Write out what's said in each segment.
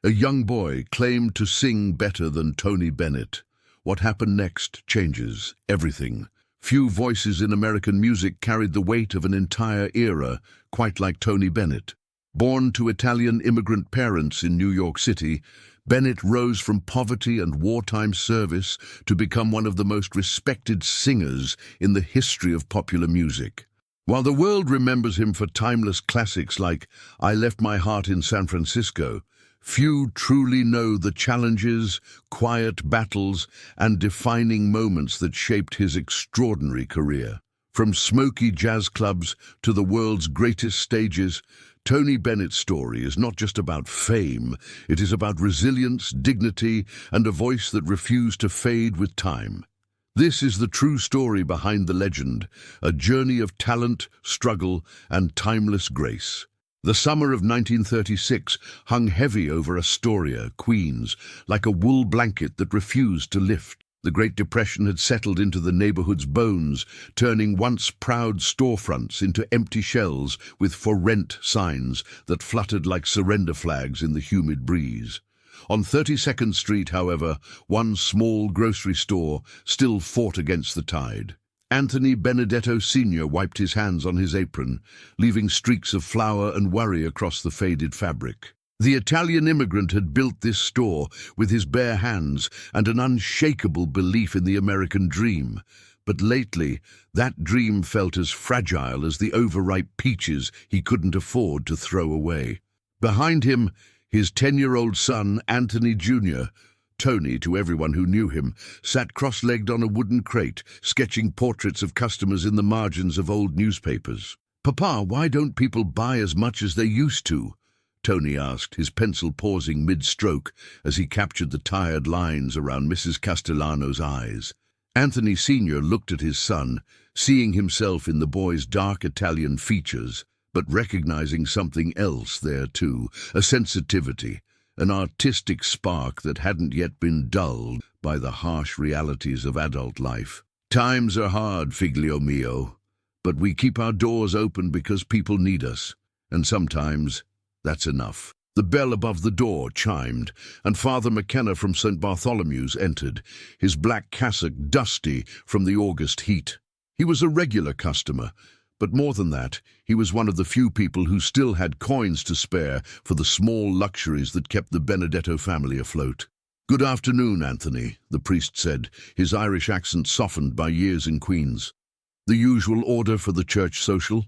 A young boy claimed to sing better than Tony Bennett. What happened next changes everything. Few voices in American music carried the weight of an entire era, quite like Tony Bennett. Born to Italian immigrant parents in New York City, Bennett rose from poverty and wartime service to become one of the most respected singers in the history of popular music. While the world remembers him for timeless classics like I Left My Heart in San Francisco, few truly know the challenges, quiet battles, and defining moments that shaped his extraordinary career. From smoky jazz clubs to the world's greatest stages, Tony Bennett's story is not just about fame, it is about resilience, dignity, and a voice that refused to fade with time. This is the true story behind the legend, a journey of talent, struggle, and timeless grace. The summer of 1936 hung heavy over Astoria, Queens, like a wool blanket that refused to lift. The Great Depression had settled into the neighborhood's bones, turning once proud storefronts into empty shells with "For Rent" signs that fluttered like surrender flags in the humid breeze. On 32nd Street, however, one small grocery store still fought against the tide. Anthony Benedetto Sr. wiped his hands on his apron, leaving streaks of flour and worry across the faded fabric. The Italian immigrant had built this store with his bare hands and an unshakable belief in the American dream. But lately, that dream felt as fragile as the overripe peaches he couldn't afford to throw away. Behind him, his 10-year-old son, Anthony Jr., Tony to everyone who knew him, sat cross-legged on a wooden crate, sketching portraits of customers in the margins of old newspapers. "Papa, why don't people buy as much as they used to?" Tony asked, his pencil pausing mid-stroke as he captured the tired lines around Mrs. Castellano's eyes. Anthony Sr. looked at his son, seeing himself in the boy's dark Italian features, but recognizing something else there too, a sensitivity, an artistic spark that hadn't yet been dulled by the harsh realities of adult life. "Times are hard, figlio mio, but we keep our doors open because people need us, and sometimes that's enough." The bell above the door chimed, and Father McKenna from St. Bartholomew's entered, his black cassock dusty from the August heat. He was a regular customer, but more than that, he was one of the few people who still had coins to spare for the small luxuries that kept the Benedetto family afloat. "Good afternoon, Anthony," the priest said, his Irish accent softened by years in Queens. "The usual order for the church social?"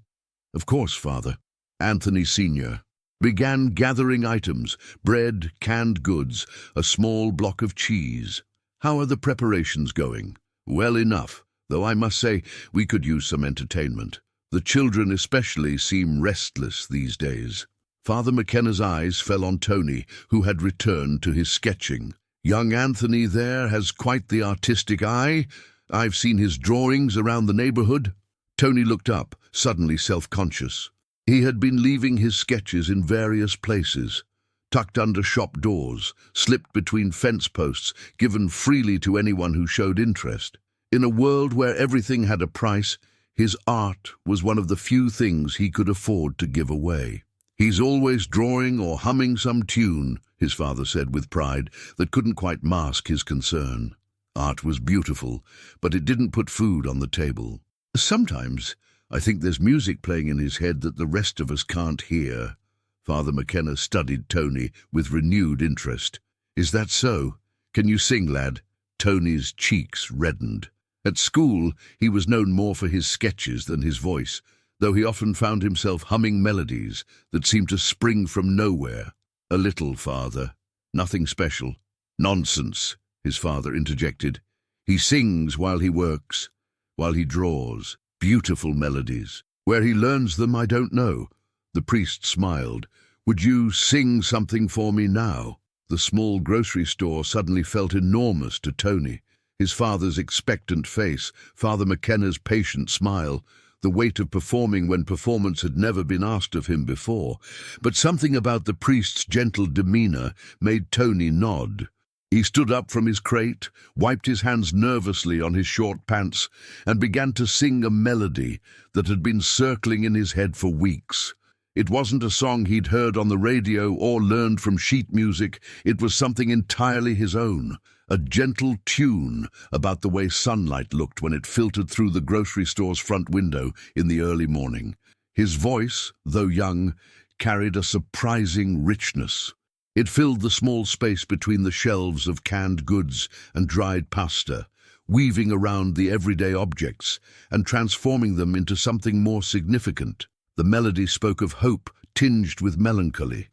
"Of course, Father." Anthony Sr. began gathering items, bread, canned goods, a small block of cheese. "How are the preparations going?" "Well enough, though I must say we could use some entertainment. The children especially seem restless these days." Father McKenna's eyes fell on Tony, who had returned to his sketching. "Young Anthony there has quite the artistic eye. I've seen his drawings around the neighborhood." Tony looked up, suddenly self-conscious. He had been leaving his sketches in various places, tucked under shop doors, slipped between fence posts, given freely to anyone who showed interest. In a world where everything had a price, his art was one of the few things he could afford to give away. "He's always drawing or humming some tune," his father said with pride that couldn't quite mask his concern. Art was beautiful, but it didn't put food on the table. "Sometimes I think there's music playing in his head that the rest of us can't hear." Father McKenna studied Tony with renewed interest. "Is that so? Can you sing, lad?" Tony's cheeks reddened. At school, he was known more for his sketches than his voice, though he often found himself humming melodies that seemed to spring from nowhere. "A little, Father. Nothing special." "Nonsense," his father interjected. "He sings while he works, while he draws. Beautiful melodies. Where he learns them, I don't know." The priest smiled. "Would you sing something for me now?" The small grocery store suddenly felt enormous to Tony. His father's expectant face, Father McKenna's patient smile, the weight of performing when performance had never been asked of him before. But something about the priest's gentle demeanor made Tony nod. He stood up from his crate, wiped his hands nervously on his short pants, and began to sing a melody that had been circling in his head for weeks. It wasn't a song he'd heard on the radio or learned from sheet music. It was something entirely his own, a gentle tune about the way sunlight looked when it filtered through the grocery store's front window in the early morning. His voice, though young, carried a surprising richness. It filled the small space between the shelves of canned goods and dried pasta, weaving around the everyday objects and transforming them into something more significant. The melody spoke of hope tinged with melancholy,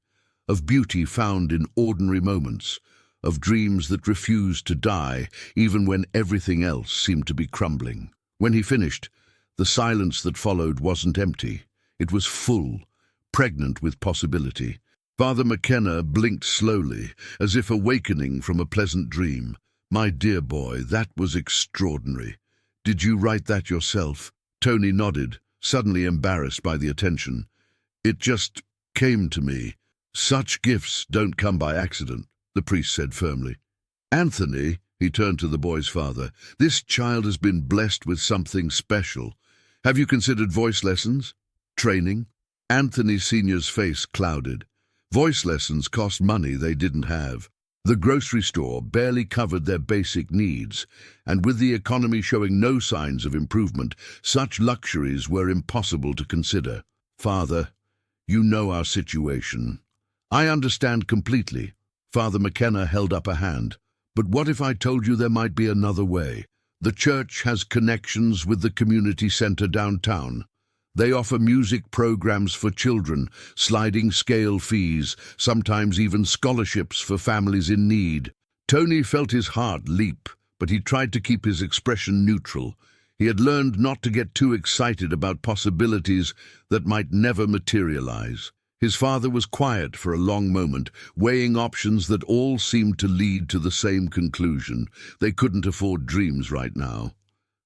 of beauty found in ordinary moments, of dreams that refused to die even when everything else seemed to be crumbling. When he finished, the silence that followed wasn't empty. It was full, pregnant with possibility. Father McKenna blinked slowly, as if awakening from a pleasant dream. "My dear boy, that was extraordinary. Did you write that yourself?" Tony nodded, suddenly embarrassed by the attention. "It just came to me. Such gifts don't come by accident," the priest said firmly. "Anthony," he turned to the boy's father, "this child has been blessed with something special. Have you considered voice lessons? Training?" Anthony Sr.'s face clouded. Voice lessons cost money they didn't have. The grocery store barely covered their basic needs, and with the economy showing no signs of improvement, such luxuries were impossible to consider. "Father, you know our situation. I understand completely." Father McKenna held up a hand. "But what if I told you there might be another way? The church has connections with the community center downtown. They offer music programs for children, sliding scale fees, sometimes even scholarships for families in need." Tony felt his heart leap, but he tried to keep his expression neutral. He had learned not to get too excited about possibilities that might never materialize. His father was quiet for a long moment, weighing options that all seemed to lead to the same conclusion. They couldn't afford dreams right now.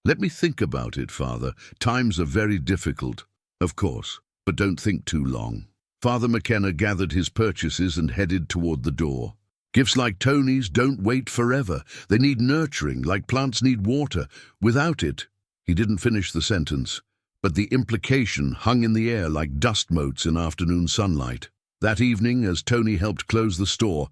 "Let me think about it, Father. Times are very difficult." "Of course, but don't think too long." Father McKenna gathered his purchases and headed toward the door. "Gifts like Tony's don't wait forever. They need nurturing, like plants need water. Without it—" He didn't finish the sentence, but the implication hung in the air like dust motes in afternoon sunlight. That evening, as Tony helped close the store,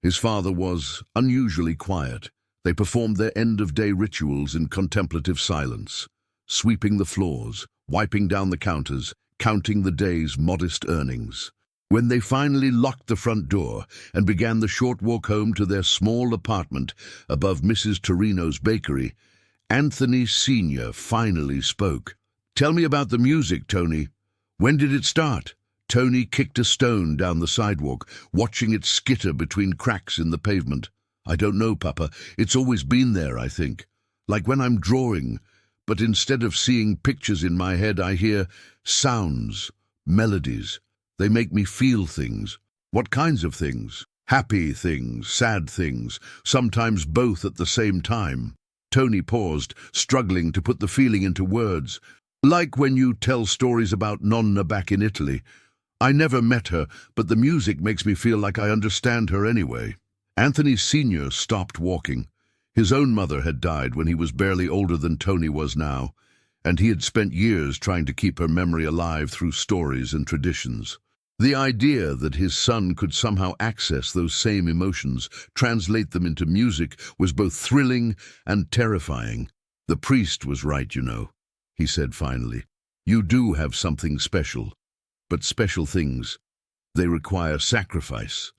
his father was unusually quiet. They performed their end-of-day rituals in contemplative silence, sweeping the floors, wiping down the counters, counting the day's modest earnings. When they finally locked the front door and began the short walk home to their small apartment above Mrs. Torino's bakery, Anthony Sr. finally spoke. "Tell me about the music, Tony. When did it start?" Tony kicked a stone down the sidewalk, watching it skitter between cracks in the pavement. "I don't know, Papa. It's always been there, I think. Like when I'm drawing, but instead of seeing pictures in my head, I hear sounds, melodies. They make me feel things." "What kinds of things?" "Happy things, sad things, sometimes both at the same time." Tony paused, struggling to put the feeling into words. "Like when you tell stories about Nonna back in Italy. I never met her, but the music makes me feel like I understand her anyway." Anthony Sr. stopped walking. His own mother had died when he was barely older than Tony was now, and he had spent years trying to keep her memory alive through stories and traditions. The idea that his son could somehow access those same emotions, translate them into music, was both thrilling and terrifying. "The priest was right, you know," he said finally. "You do have something special. But special things, they require sacrifice.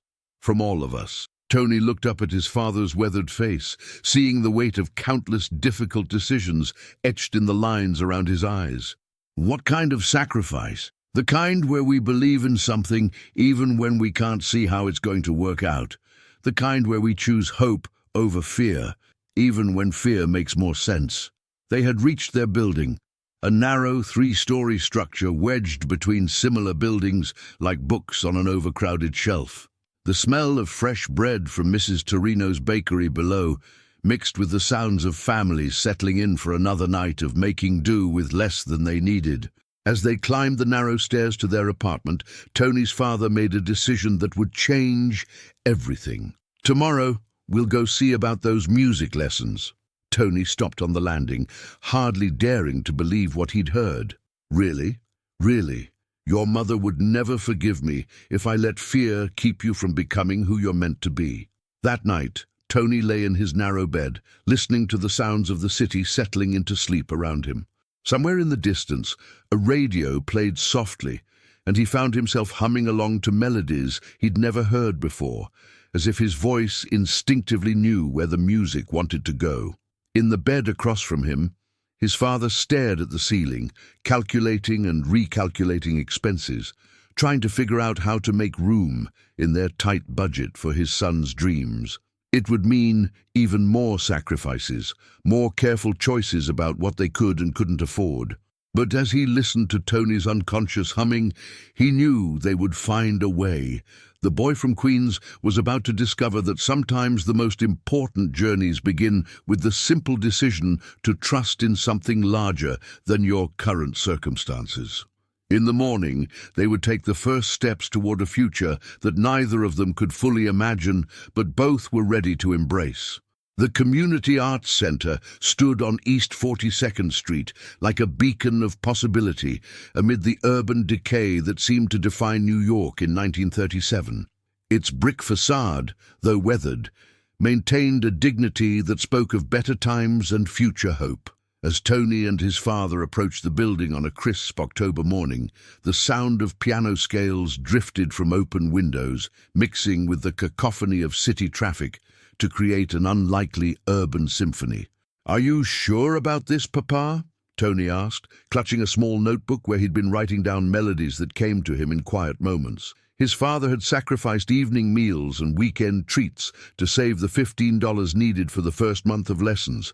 From all of us." Tony looked up at his father's weathered face, seeing the weight of countless difficult decisions etched in the lines around his eyes. "What kind of sacrifice?" "The kind where we believe in something even when we can't see how it's going to work out. The kind where we choose hope over fear, even when fear makes more sense." They had reached their building, a narrow three-story structure wedged between similar buildings like books on an overcrowded shelf. The smell of fresh bread from Mrs. Torino's bakery below, mixed with the sounds of families settling in for another night of making do with less than they needed. As they climbed the narrow stairs to their apartment, Tony's father made a decision that would change everything. "Tomorrow, we'll go see about those music lessons." Tony stopped on the landing, hardly daring to believe what he'd heard. "Really? Really? Your mother would never forgive me if I let fear keep you from becoming who you're meant to be." That night, Tony lay in his narrow bed, listening to the sounds of the city settling into sleep around him. Somewhere in the distance, a radio played softly, and he found himself humming along to melodies he'd never heard before, as if his voice instinctively knew where the music wanted to go. In the bed across from him, his father stared at the ceiling, calculating and recalculating expenses, trying to figure out how to make room in their tight budget for his son's dreams. It would mean even more sacrifices, more careful choices about what they could and couldn't afford. But as he listened to Tony's unconscious humming, he knew they would find a way. The boy from Queens was about to discover that sometimes the most important journeys begin with the simple decision to trust in something larger than your current circumstances. In the morning, they would take the first steps toward a future that neither of them could fully imagine, but both were ready to embrace. The Community Arts Center stood on East 42nd Street like a beacon of possibility amid the urban decay that seemed to define New York in 1937. Its brick facade, though weathered, maintained a dignity that spoke of better times and future hope. As Tony and his father approached the building on a crisp October morning, the sound of piano scales drifted from open windows, mixing with the cacophony of city traffic to create an unlikely urban symphony. "Are you sure about this, Papa?" Tony asked, clutching a small notebook where he'd been writing down melodies that came to him in quiet moments. His father had sacrificed evening meals and weekend treats to save the $15 needed for the first month of lessons,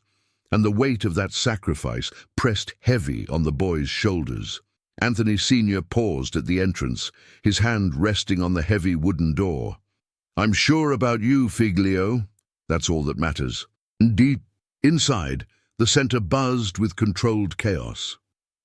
and the weight of that sacrifice pressed heavy on the boy's shoulders. Anthony Sr. paused at the entrance, his hand resting on the heavy wooden door. "I'm sure about you, Figlio. That's all that matters." Deep inside, the center buzzed with controlled chaos.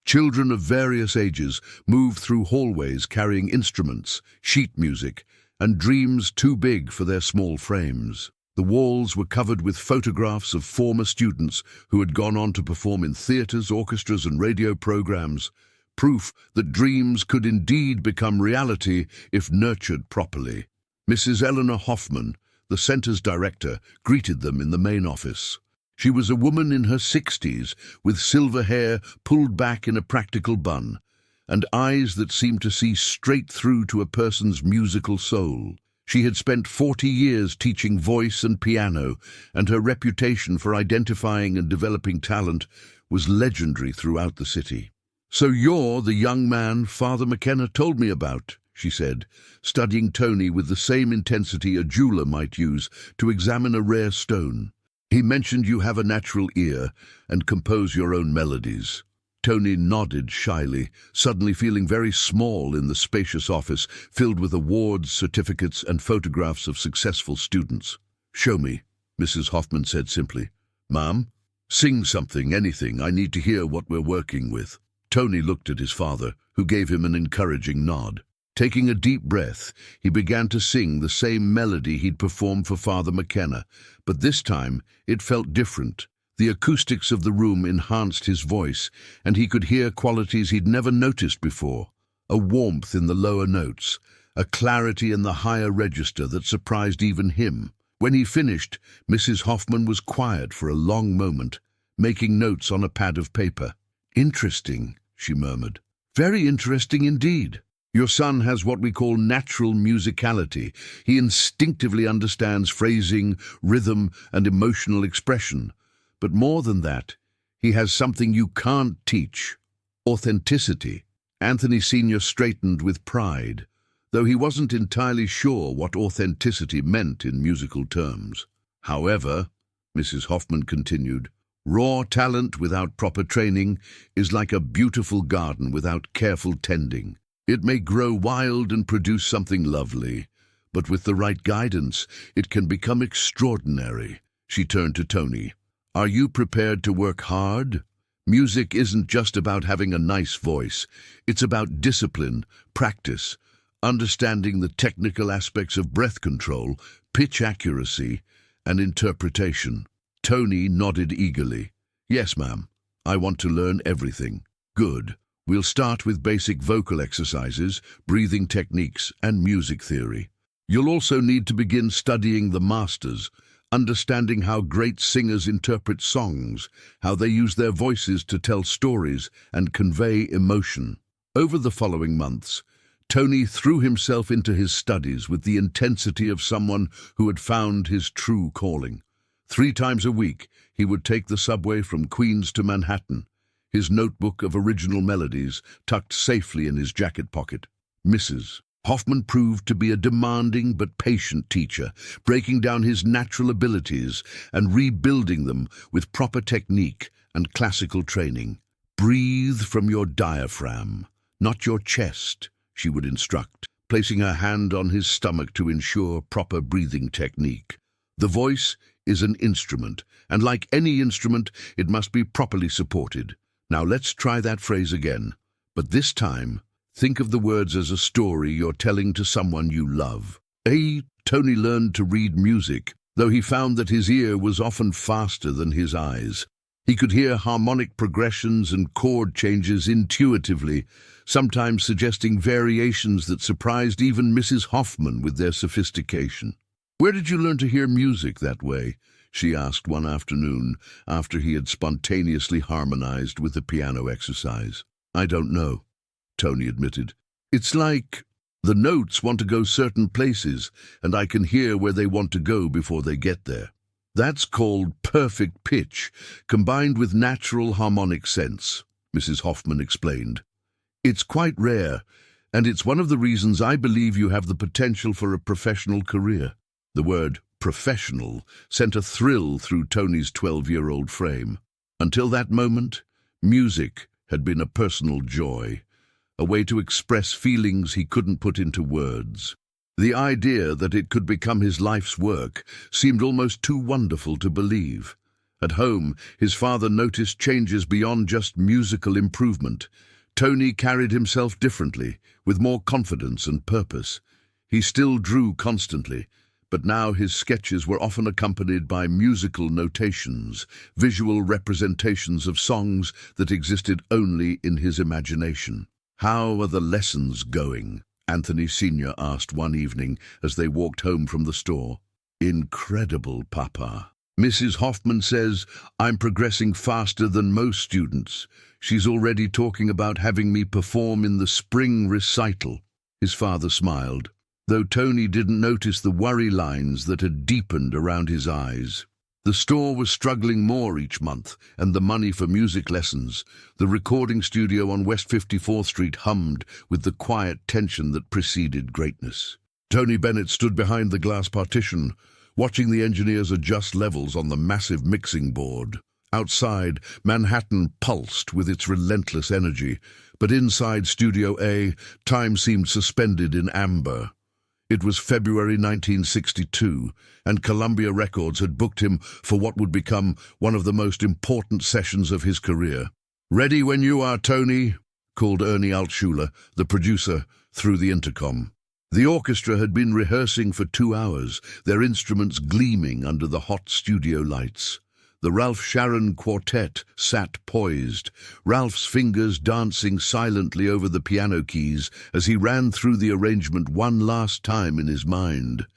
Children of various ages moved through hallways carrying instruments, sheet music, and dreams too big for their small frames. The walls were covered with photographs of former students who had gone on to perform in theaters, orchestras, and radio programs, proof that dreams could indeed become reality if nurtured properly. Mrs. Eleanor Hoffman, the center's director, greeted them in the main office. She was a woman in her 60s, with silver hair pulled back in a practical bun, and eyes that seemed to see straight through to a person's musical soul. She had spent 40 years teaching voice and piano, and her reputation for identifying and developing talent was legendary throughout the city. "So you're the young man Father McKenna told me about," she said, studying Tony with the same intensity a jeweler might use to examine a rare stone. "He mentioned you have a natural ear and compose your own melodies." Tony nodded shyly, suddenly feeling very small in the spacious office filled with awards, certificates, and photographs of successful students. "Show me," Mrs. Hoffman said simply. "Ma'am, sing something, anything. I need to hear what we're working with." Tony looked at his father, who gave him an encouraging nod. Taking a deep breath, he began to sing the same melody he'd performed for Father McKenna, but this time it felt different. The acoustics of the room enhanced his voice, and he could hear qualities he'd never noticed before. A warmth in the lower notes, a clarity in the higher register that surprised even him. When he finished, Mrs. Hoffman was quiet for a long moment, making notes on a pad of paper. "Interesting," she murmured. "Very interesting indeed. Your son has what we call natural musicality. He instinctively understands phrasing, rhythm, and emotional expression. But more than that, he has something you can't teach: authenticity." Anthony Sr. straightened with pride, though he wasn't entirely sure what authenticity meant in musical terms. "However," Mrs. Hoffman continued, "raw talent without proper training is like a beautiful garden without careful tending. It may grow wild and produce something lovely, but with the right guidance, it can become extraordinary." She turned to Tony. "Are you prepared to work hard? Music isn't just about having a nice voice. It's about discipline, practice, understanding the technical aspects of breath control, pitch accuracy, and interpretation." Tony nodded eagerly. "Yes, ma'am. I want to learn everything." "Good. We'll start with basic vocal exercises, breathing techniques, and music theory. You'll also need to begin studying the masters, understanding how great singers interpret songs, how they use their voices to tell stories and convey emotion. Over the following months, Tony threw himself into his studies with the intensity of someone who had found his true calling. 3 times a week, he would take the subway from Queens to Manhattan, his notebook of original melodies tucked safely in his jacket pocket. Mrs. Hoffman proved to be a demanding but patient teacher, breaking down his natural abilities and rebuilding them with proper technique and classical training. "Breathe from your diaphragm, not your chest," she would instruct, placing her hand on his stomach to ensure proper breathing technique. The voice is an instrument, and like any instrument, it must be properly supported. Now let's try that phrase again, but this time, think of the words as a story you're telling to someone you love. Tony learned to read music, though he found that his ear was often faster than his eyes. He could hear harmonic progressions and chord changes intuitively, sometimes suggesting variations that surprised even Mrs. Hoffman with their sophistication. "Where did you learn to hear music that way?" she asked one afternoon after he had spontaneously harmonized with the piano exercise. "I don't know," Tony admitted. "It's like the notes want to go certain places, and I can hear where they want to go before they get there. That's called perfect pitch, combined with natural harmonic sense," Mrs. Hoffman explained. "It's quite rare, and it's one of the reasons I believe you have the potential for a professional career." The word professional sent a thrill through Tony's 12-year-old frame. Until that moment, music had been a personal joy, a way to express feelings he couldn't put into words. The idea that it could become his life's work seemed almost too wonderful to believe. At home, his father noticed changes beyond just musical improvement. Tony carried himself differently, with more confidence and purpose. He still drew constantly, but now his sketches were often accompanied by musical notations, visual representations of songs that existed only in his imagination. "How are the lessons going?" Anthony Sr. asked one evening as they walked home from the store. "Incredible, Papa. Mrs. Hoffman says I'm progressing faster than most students. She's already talking about having me perform in the spring recital." His father smiled, though Tony didn't notice the worry lines that had deepened around his eyes. The store was struggling more each month, and the money for music lessons. The recording studio on West 54th Street hummed with the quiet tension that preceded greatness. Tony Bennett stood behind the glass partition, watching the engineers adjust levels on the massive mixing board. Outside, Manhattan pulsed with its relentless energy, but inside Studio A, time seemed suspended in amber. It was February 1962, and Columbia Records had booked him for what would become one of the most important sessions of his career. "Ready when you are, Tony," called Ernie Altshuler, the producer, through the intercom. The orchestra had been rehearsing for 2 hours, their instruments gleaming under the hot studio lights. The Ralph Sharon Quartet sat poised, Ralph's fingers dancing silently over the piano keys as he ran through the arrangement one last time in his mind.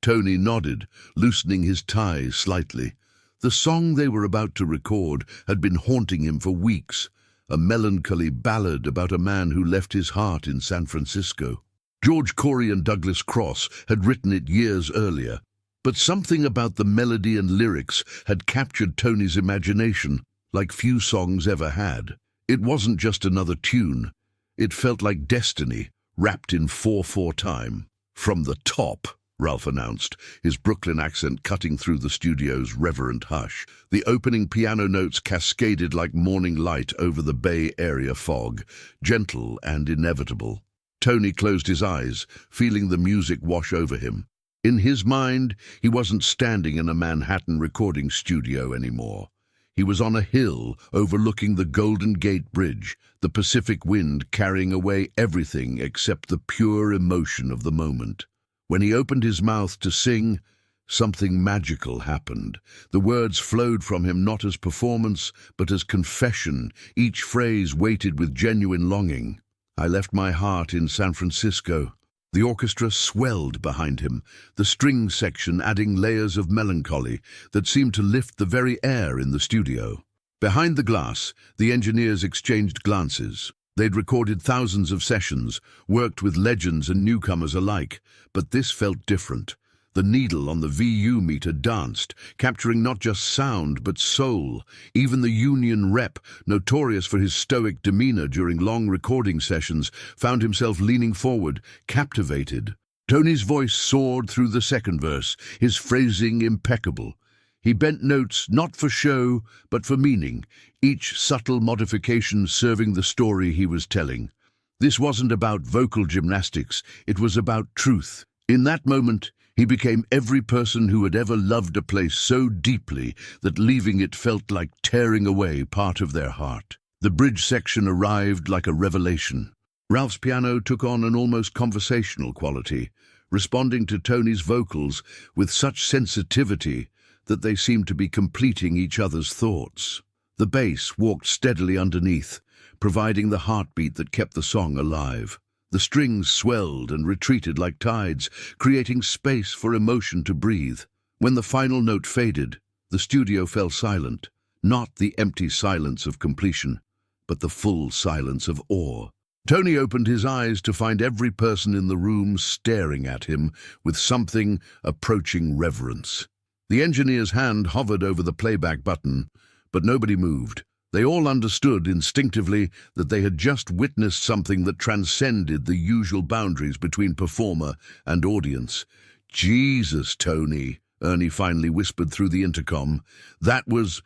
Tony nodded, loosening his tie slightly. The song they were about to record had been haunting him for weeks, a melancholy ballad about a man who left his heart in San Francisco. George Corey and Douglas Cross had written it years earlier, but something about the melody and lyrics had captured Tony's imagination like few songs ever had. It wasn't just another tune. It felt like destiny, wrapped in 4/4 time. "From the top," Ralph announced, his Brooklyn accent cutting through the studio's reverent hush. The opening piano notes cascaded like morning light over the Bay Area fog, gentle and inevitable. Tony closed his eyes, feeling the music wash over him. In his mind, he wasn't standing in a Manhattan recording studio anymore. He was on a hill overlooking the Golden Gate Bridge, the Pacific wind carrying away everything except the pure emotion of the moment. When he opened his mouth to sing, something magical happened. The words flowed from him not as performance, but as confession, each phrase weighted with genuine longing. I left my heart in San Francisco. The orchestra swelled behind him, the string section adding layers of melancholy that seemed to lift the very air in the studio. Behind the glass, the engineers exchanged glances. They'd recorded thousands of sessions, worked with legends and newcomers alike, but this felt different. The needle on the VU meter danced, capturing not just sound but soul. Even the union rep, notorious for his stoic demeanor during long recording sessions, found himself leaning forward, captivated. Tony's voice soared through the second verse, his phrasing impeccable. He bent notes not for show, but for meaning, each subtle modification serving the story he was telling. This wasn't about vocal gymnastics, it was about truth. In that moment, he became every person who had ever loved a place so deeply that leaving it felt like tearing away part of their heart. The bridge section arrived like a revelation. Ralph's piano took on an almost conversational quality, responding to Tony's vocals with such sensitivity that they seemed to be completing each other's thoughts. The bass walked steadily underneath, providing the heartbeat that kept the song alive. The strings swelled and retreated like tides, creating space for emotion to breathe. When the final note faded, the studio fell silent, not the empty silence of completion, but the full silence of awe. Tony opened his eyes to find every person in the room staring at him with something approaching reverence. The engineer's hand hovered over the playback button, but nobody moved. They all understood instinctively that they had just witnessed something that transcended the usual boundaries between performer and audience. "Jesus, Tony," Ernie finally whispered through the intercom. That was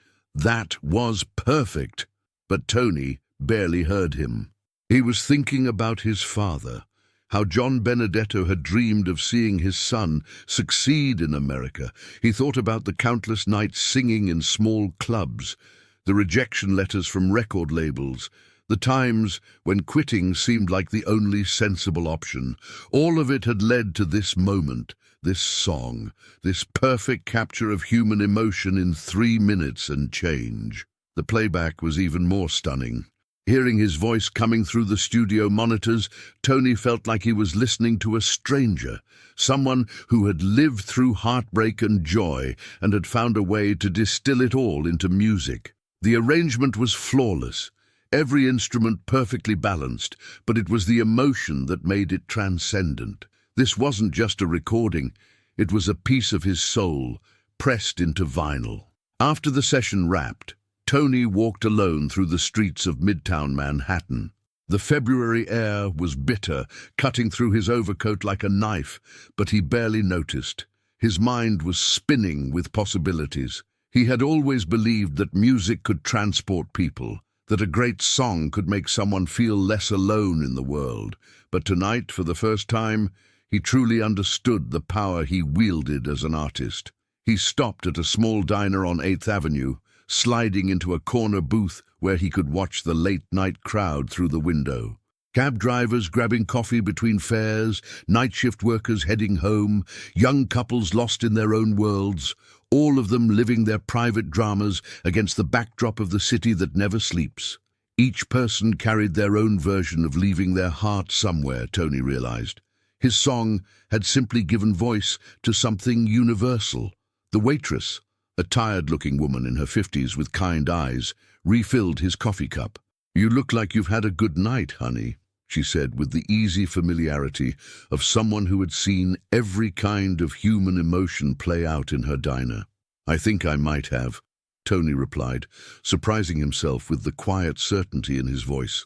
perfect. But Tony barely heard him. He was thinking about his father, how John Benedetto had dreamed of seeing his son succeed in America. He thought about the countless nights singing in small clubs, the rejection letters from record labels, the times when quitting seemed like the only sensible option. All of it had led to this moment, this song, this perfect capture of human emotion in 3 minutes and change. The playback was even more stunning. Hearing his voice coming through the studio monitors, Tony felt like he was listening to a stranger, someone who had lived through heartbreak and joy and had found a way to distill it all into music. The arrangement was flawless, every instrument perfectly balanced, but it was the emotion that made it transcendent. This wasn't just a recording, it was a piece of his soul, pressed into vinyl. After the session wrapped, Tony walked alone through the streets of Midtown Manhattan. The February air was bitter, cutting through his overcoat like a knife, but he barely noticed. His mind was spinning with possibilities. He had always believed that music could transport people, that a great song could make someone feel less alone in the world. But tonight, for the first time, he truly understood the power he wielded as an artist. He stopped at a small diner on 8th Avenue, sliding into a corner booth where he could watch the late-night crowd through the window. Cab drivers grabbing coffee between fares, night shift workers heading home, young couples lost in their own worlds, all of them living their private dramas against the backdrop of the city that never sleeps. Each person carried their own version of leaving their heart somewhere, Tony realized. His song had simply given voice to something universal. The waitress, a tired-looking woman in her 50s with kind eyes, refilled his coffee cup. "You look like you've had a good night, honey," she said with the easy familiarity of someone who had seen every kind of human emotion play out in her diner. "I think I might have," Tony replied, surprising himself with the quiet certainty in his voice.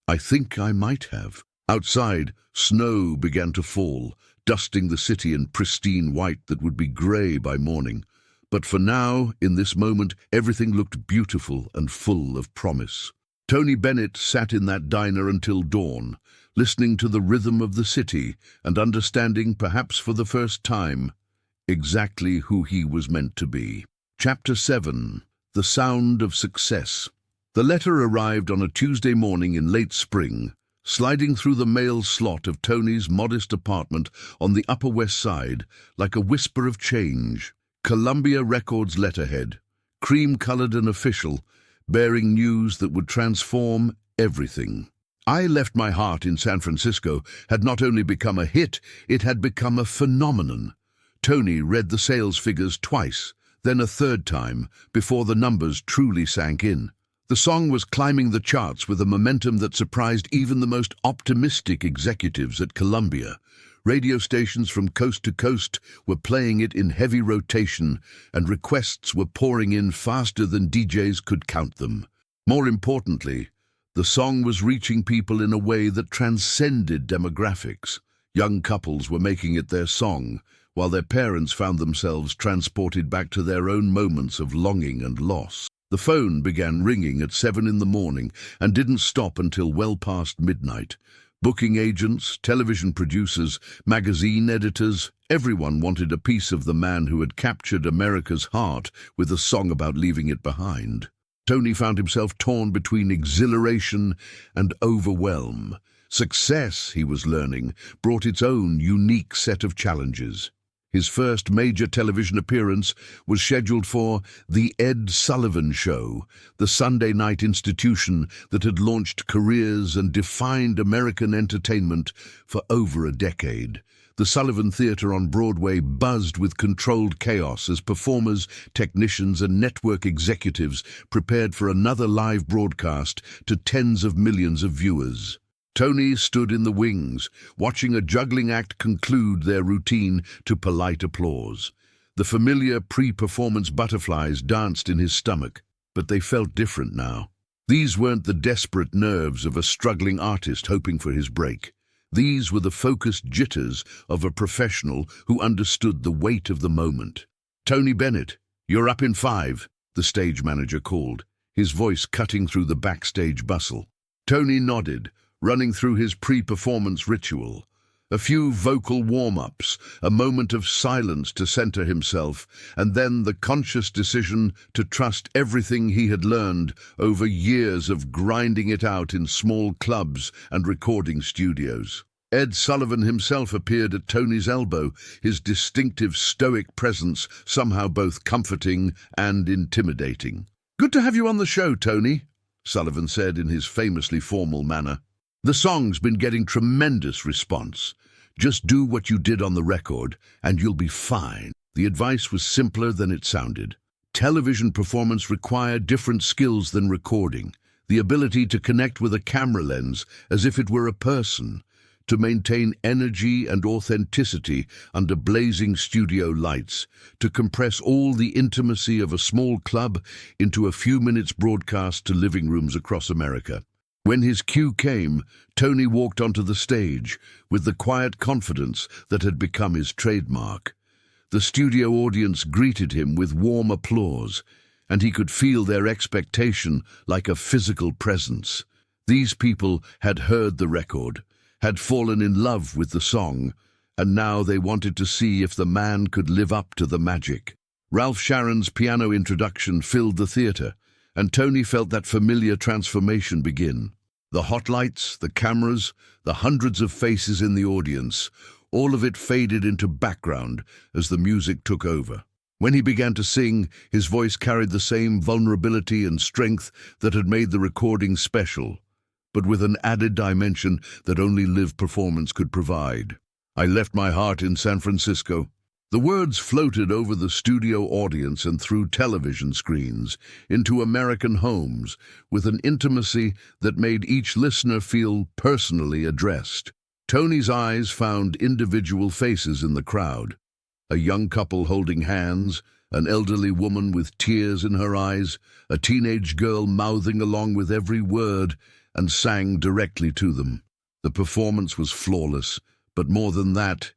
"I think I might have." Outside, snow began to fall, dusting the city in pristine white that would be grey by morning. But for now, in this moment, everything looked beautiful and full of promise. Tony Bennett sat in that diner until dawn, listening to the rhythm of the city and understanding, perhaps for the first time, exactly who he was meant to be. Chapter 7. The Sound of Success. The letter arrived on a Tuesday morning in late spring, sliding through the mail slot of Tony's modest apartment on the Upper West Side like a whisper of change. Columbia Records letterhead, cream-colored and official, bearing news that would transform everything. I Left My Heart in San Francisco had not only become a hit, it had become a phenomenon. Tony read the sales figures twice, then a third time, before the numbers truly sank in. The song was climbing the charts with a momentum that surprised even the most optimistic executives at Columbia. Radio stations from coast to coast were playing it in heavy rotation, and requests were pouring in faster than DJs could count them. More importantly, the song was reaching people in a way that transcended demographics. Young couples were making it their song, while their parents found themselves transported back to their own moments of longing and loss. The phone began ringing at 7 in the morning and didn't stop until well past midnight. Booking agents, television producers, magazine editors, everyone wanted a piece of the man who had captured America's heart with a song about leaving it behind. Tony found himself torn between exhilaration and overwhelm. Success, he was learning, brought its own unique set of challenges. His first major television appearance was scheduled for The Ed Sullivan Show, the Sunday night institution that had launched careers and defined American entertainment for over a decade. The Sullivan Theater on Broadway buzzed with controlled chaos as performers, technicians, and network executives prepared for another live broadcast to tens of millions of viewers. Tony stood in the wings, watching a juggling act conclude their routine to polite applause. The familiar pre-performance butterflies danced in his stomach, but they felt different now. These weren't the desperate nerves of a struggling artist hoping for his break. These were the focused jitters of a professional who understood the weight of the moment. "Tony Bennett, you're up in 5, the stage manager called, his voice cutting through the backstage bustle. Tony nodded, running through his pre-performance ritual. A few vocal warm-ups, a moment of silence to center himself, and then the conscious decision to trust everything he had learned over years of grinding it out in small clubs and recording studios. Ed Sullivan himself appeared at Tony's elbow, his distinctive stoic presence somehow both comforting and intimidating. "Good to have you on the show, Tony," Sullivan said in his famously formal manner. "The song's been getting tremendous response. Just do what you did on the record, and you'll be fine." The advice was simpler than it sounded. Television performance required different skills than recording. The ability to connect with a camera lens as if it were a person, to maintain energy and authenticity under blazing studio lights, to compress all the intimacy of a small club into a few minutes broadcast to living rooms across America. When his cue came, Tony walked onto the stage with the quiet confidence that had become his trademark. The studio audience greeted him with warm applause, and he could feel their expectation like a physical presence. These people had heard the record, had fallen in love with the song, and now they wanted to see if the man could live up to the magic. Ralph Sharon's piano introduction filled the theater, and Tony felt that familiar transformation begin. The hot lights, the cameras, the hundreds of faces in the audience, all of it faded into background as the music took over. When he began to sing, his voice carried the same vulnerability and strength that had made the recording special, but with an added dimension that only live performance could provide. "I left my heart in San Francisco." The words floated over the studio audience and through television screens into American homes with an intimacy that made each listener feel personally addressed. Tony's eyes found individual faces in the crowd. A young couple holding hands, an elderly woman with tears in her eyes, a teenage girl mouthing along with every word and sang directly to them. The performance was flawless, but more than that,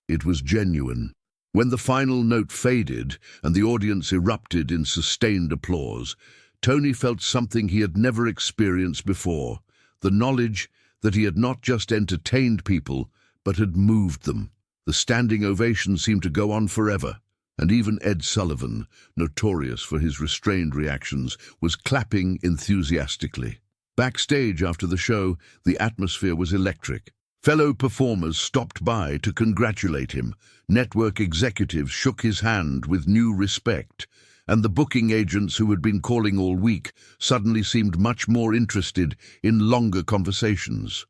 it was genuine. When the final note faded and the audience erupted in sustained applause, Tony felt something he had never experienced before, the knowledge that he had not just entertained people, but had moved them. The standing ovation seemed to go on forever, and even Ed Sullivan, notorious for his restrained reactions, was clapping enthusiastically. Backstage after the show, the atmosphere was electric. Fellow performers stopped by to congratulate him. Network executives shook his hand with new respect, and the booking agents who had been calling all week suddenly seemed much more interested in longer conversations.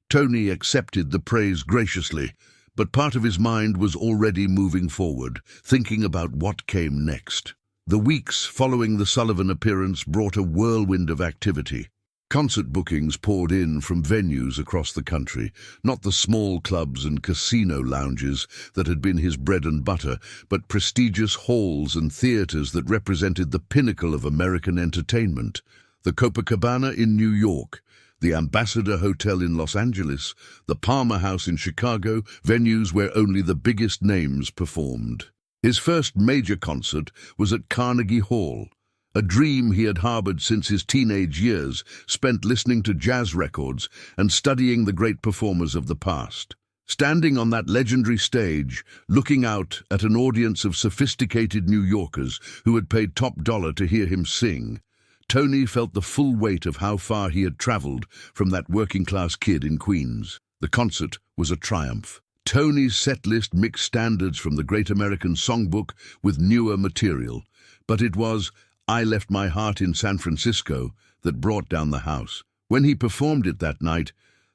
Tony accepted the praise graciously, but part of his mind was already moving forward, thinking about what came next. The weeks following the Sullivan appearance brought a whirlwind of activity. Concert bookings poured in from venues across the country, not the small clubs and casino lounges that had been his bread and butter, but prestigious halls and theaters that represented the pinnacle of American entertainment. The Copacabana in New York, the Ambassador Hotel in Los Angeles, the Palmer House in Chicago, venues where only the biggest names performed. His first major concert was at Carnegie Hall, a dream he had harbored since his teenage years, spent listening to jazz records and studying the great performers of the past. Standing on that legendary stage, looking out at an audience of sophisticated New Yorkers who had paid top dollar to hear him sing, Tony felt the full weight of how far he had traveled from that working-class kid in Queens. The concert was a triumph. Tony's set list mixed standards from the Great American Songbook with newer material, but it was "I Left My Heart in San Francisco" that brought down the house. When he performed it that night,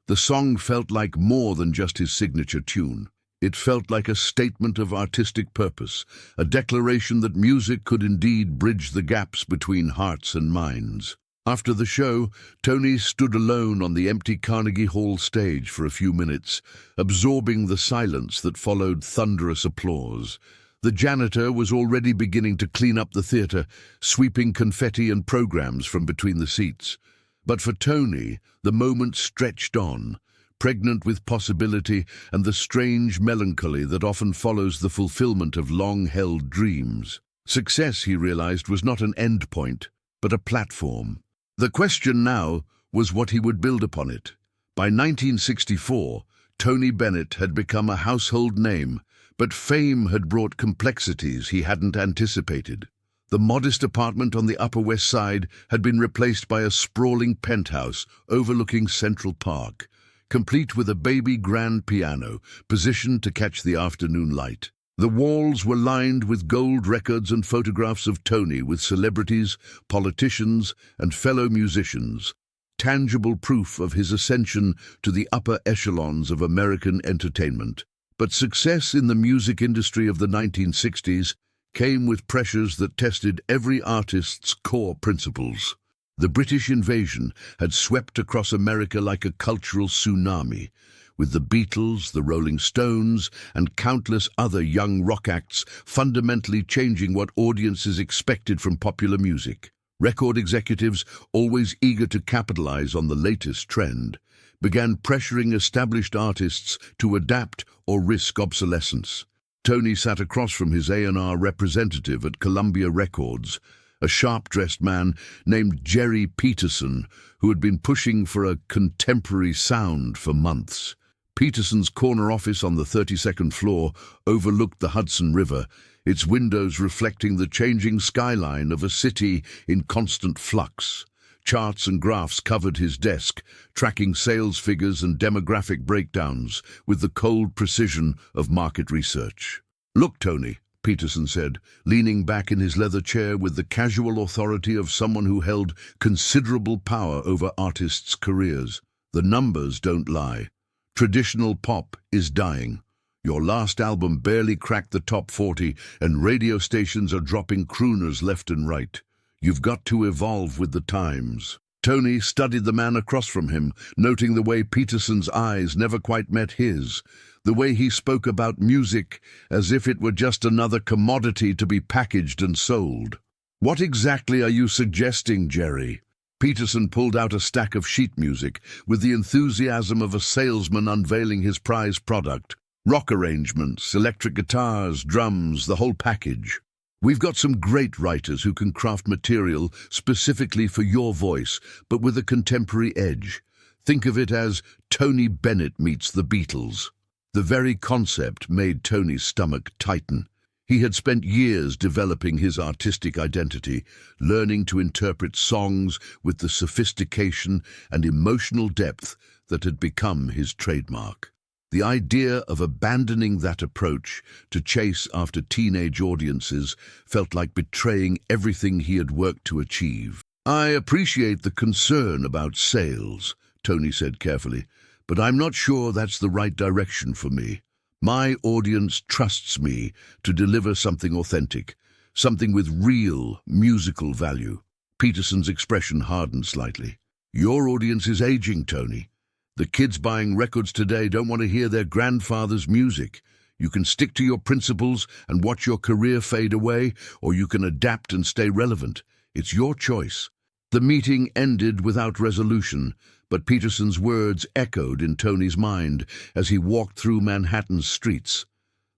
the song felt like more than just his signature tune. It felt like a statement of artistic purpose, a declaration that music could indeed bridge the gaps between hearts and minds. After the show, Tony stood alone on the empty Carnegie Hall stage for a few minutes, absorbing the silence that followed thunderous applause. The janitor was already beginning to clean up the theater, sweeping confetti and programs from between the seats. But for Tony, the moment stretched on, pregnant with possibility and the strange melancholy that often follows the fulfillment of long-held dreams. Success, he realized, was not an end point, but a platform. The question now was what he would build upon it. By 1964, Tony Bennett had become a household name, but fame had brought complexities he hadn't anticipated. The modest apartment on the Upper West Side had been replaced by a sprawling penthouse overlooking Central Park, complete with a baby grand piano positioned to catch the afternoon light. The walls were lined with gold records and photographs of Tony with celebrities, politicians, and fellow musicians, tangible proof of his ascension to the upper echelons of American entertainment. But success in the music industry of the 1960s came with pressures that tested every artist's core principles. The British invasion had swept across America like a cultural tsunami, with the Beatles, the Rolling Stones, and countless other young rock acts fundamentally changing what audiences expected from popular music. Record executives, always eager to capitalize on the latest trend, began pressuring established artists to adapt or risk obsolescence. Tony sat across from his A&R representative at Columbia Records, a sharp-dressed man named Jerry Peterson, who had been pushing for a contemporary sound for months. Peterson's corner office on the 32nd floor overlooked the Hudson River, its windows reflecting the changing skyline of a city in constant flux. Charts and graphs covered his desk, tracking sales figures and demographic breakdowns with the cold precision of market research. "Look, Tony," Peterson said, leaning back in his leather chair with the casual authority of someone who held considerable power over artists' careers. "The numbers don't lie. Traditional pop is dying. Your last album barely cracked the top 40, and radio stations are dropping crooners left and right. You've got to evolve with the times." Tony studied the man across from him, noting the way Peterson's eyes never quite met his, the way he spoke about music as if it were just another commodity to be packaged and sold. "What exactly are you suggesting, Jerry?" Peterson pulled out a stack of sheet music with the enthusiasm of a salesman unveiling his prize product. "Rock arrangements, electric guitars, drums, the whole package. We've got some great writers who can craft material specifically for your voice, but with a contemporary edge. Think of it as Tony Bennett meets the Beatles." The very concept made Tony's stomach tighten. He had spent years developing his artistic identity, learning to interpret songs with the sophistication and emotional depth that had become his trademark. The idea of abandoning that approach to chase after teenage audiences felt like betraying everything he had worked to achieve. "I appreciate the concern about sales," Tony said carefully, "but I'm not sure that's the right direction for me. My audience trusts me to deliver something authentic, something with real musical value." Peterson's expression hardened slightly. "Your audience is aging, Tony. The kids buying records today don't want to hear their grandfather's music. You can stick to your principles and watch your career fade away, or you can adapt and stay relevant. It's your choice." The meeting ended without resolution, but Peterson's words echoed in Tony's mind as he walked through Manhattan's streets.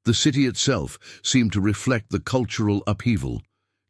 The city itself seemed to reflect the cultural upheaval.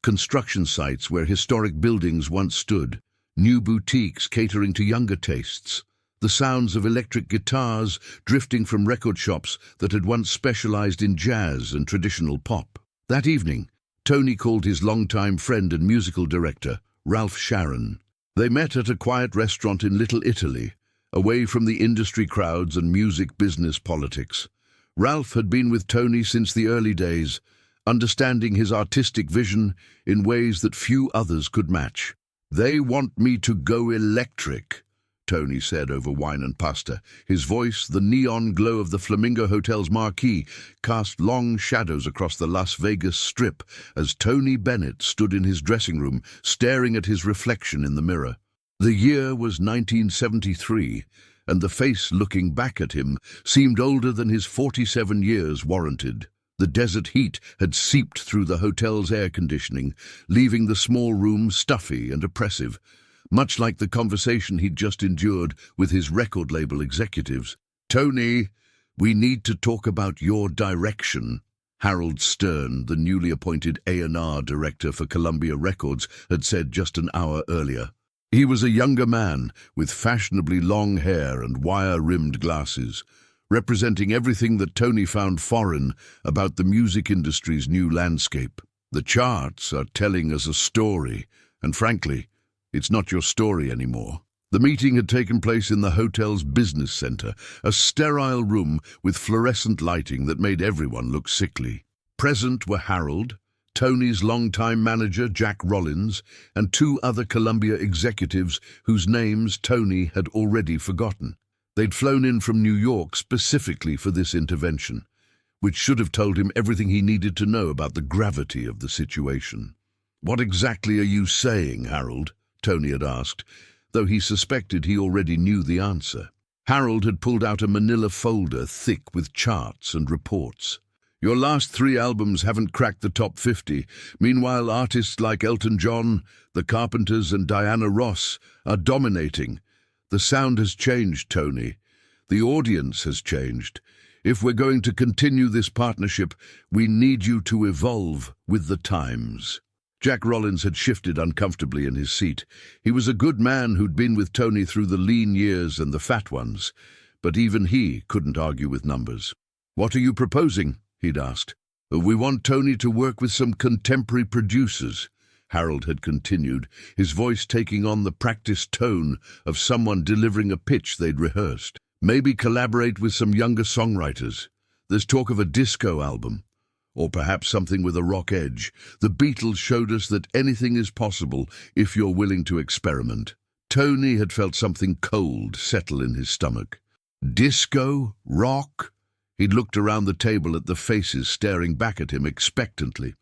Construction sites where historic buildings once stood, new boutiques catering to younger tastes, the sounds of electric guitars drifting from record shops that had once specialized in jazz and traditional pop. That evening, Tony called his longtime friend and musical director, Ralph Sharon. They met at a quiet restaurant in Little Italy, away from the industry crowds and music business politics. Ralph had been with Tony since the early days, understanding his artistic vision in ways that few others could match. "They want me to go electric," Tony said over wine and pasta. His voice, the neon glow of the Flamingo Hotel's marquee, cast long shadows across the Las Vegas Strip as Tony Bennett stood in his dressing room, staring at his reflection in the mirror. The year was 1973, and the face looking back at him seemed older than his 47 years warranted. The desert heat had seeped through the hotel's air conditioning, leaving the small room stuffy and oppressive, much like the conversation he'd just endured with his record label executives. "Tony, we need to talk about your direction," Harold Stern, the newly appointed A&R director for Columbia Records, had said just an hour earlier. He was a younger man with fashionably long hair and wire-rimmed glasses, representing everything that Tony found foreign about the music industry's new landscape. "The charts are telling us a story, and frankly, it's not your story anymore." The meeting had taken place in the hotel's business center, a sterile room with fluorescent lighting that made everyone look sickly. Present were Harold, Tony's longtime manager Jack Rollins, and two other Columbia executives whose names Tony had already forgotten. They'd flown in from New York specifically for this intervention, which should have told him everything he needed to know about the gravity of the situation. "What exactly are you saying, Harold?" Tony had asked, though he suspected he already knew the answer. Harold had pulled out a manila folder thick with charts and reports. "Your last 3 albums haven't cracked the top 50. Meanwhile, artists like Elton John, The Carpenters, and Diana Ross are dominating. The sound has changed, Tony. The audience has changed. If we're going to continue this partnership, we need you to evolve with the times." Jack Rollins had shifted uncomfortably in his seat. He was a good man who'd been with Tony through the lean years and the fat ones, but even he couldn't argue with numbers. "What are you proposing?" he'd asked. "We want Tony to work with some contemporary producers," Harold had continued, his voice taking on the practiced tone of someone delivering a pitch they'd rehearsed. "Maybe collaborate with some younger songwriters. There's talk of a disco album. Or perhaps something with a rock edge. The Beatles showed us that anything is possible if you're willing to experiment." Tony had felt something cold settle in his stomach. Disco? Rock? He'd looked around the table at the faces staring back at him expectantly.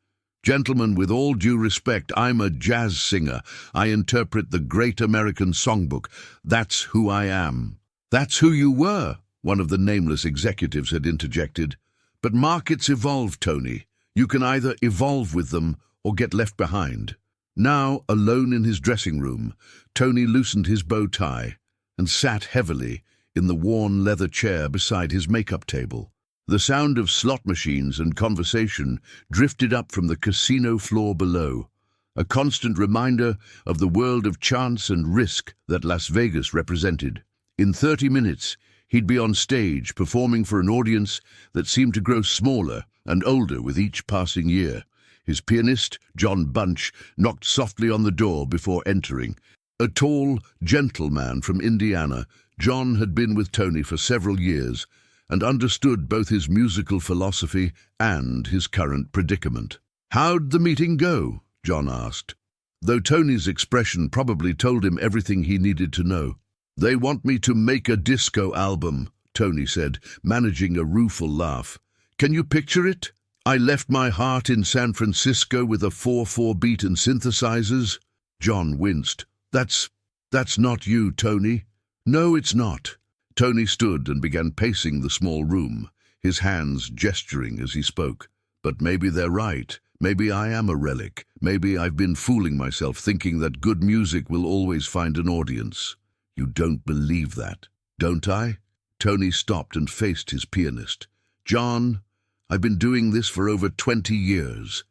"Gentlemen, with all due respect, I'm a jazz singer. I interpret the great American songbook. That's who I am." "That's who you were," one of the nameless executives had interjected. "But markets evolve, Tony. You can either evolve with them or get left behind." Now, alone in his dressing room, Tony loosened his bow tie and sat heavily in the worn leather chair beside his makeup table. The sound of slot machines and conversation drifted up from the casino floor below, a constant reminder of the world of chance and risk that Las Vegas represented. In 30 minutes, he'd be on stage performing for an audience that seemed to grow smaller and older with each passing year. His pianist, John Bunch, knocked softly on the door before entering. A tall, gentle man from Indiana, John had been with Tony for several years and understood both his musical philosophy and his current predicament. "How'd the meeting go?" John asked, though Tony's expression probably told him everything he needed to know. "They want me to make a disco album," Tony said, managing a rueful laugh. "Can you picture it? I left my heart in San Francisco with a 4/4 beat and synthesizers." John winced. That's not you, Tony." "No, it's not." Tony stood and began pacing the small room, his hands gesturing as he spoke. "But maybe they're right. Maybe I am a relic. Maybe I've been fooling myself thinking that good music will always find an audience." "You don't believe that, don't I?" Tony stopped and faced his pianist. "John, I've been doing this for over 20 years.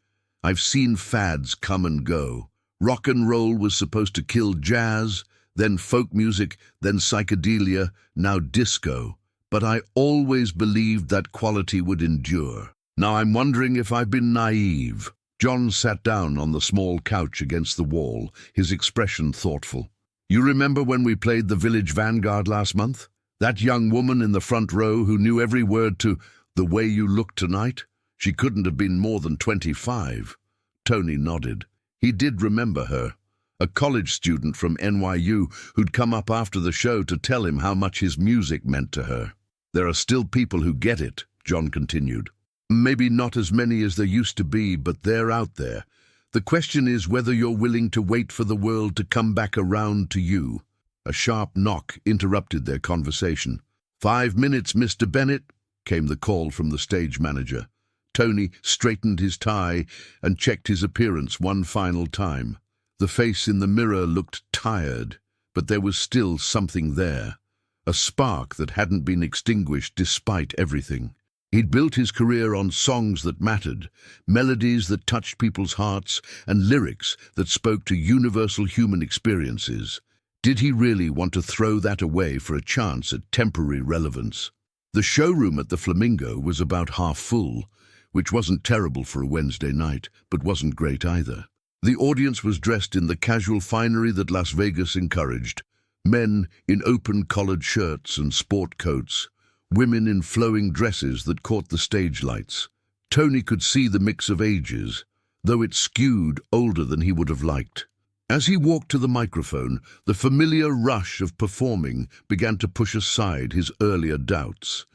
I've seen fads come and go. Rock and roll was supposed to kill jazz, then folk music, then psychedelia, now disco. But I always believed that quality would endure. Now I'm wondering if I've been naive." John sat down on the small couch against the wall, his expression thoughtful. "You remember when we played the Village Vanguard last month? That young woman in the front row who knew every word to The Way You Look Tonight? She couldn't have been more than 25. Tony nodded. He did remember her. A college student from NYU who'd come up after the show to tell him how much his music meant to her. "There are still people who get it," John continued. "Maybe not as many as there used to be, but they're out there. The question is whether you're willing to wait for the world to come back around to you." A sharp knock interrupted their conversation. "5 minutes, Mr. Bennett," came the call from the stage manager. Tony straightened his tie and checked his appearance one final time. The face in the mirror looked tired, but there was still something there, a spark that hadn't been extinguished despite everything. He'd built his career on songs that mattered, melodies that touched people's hearts, and lyrics that spoke to universal human experiences. Did he really want to throw that away for a chance at temporary relevance? The showroom at the Flamingo was about half full, which wasn't terrible for a Wednesday night, but wasn't great either. The audience was dressed in the casual finery that Las Vegas encouraged. Men in open-collared shirts and sport coats, women in flowing dresses that caught the stage lights. Tony could see the mix of ages, though it skewed older than he would have liked. As he walked to the microphone, the familiar rush of performing began to push aside his earlier doubts.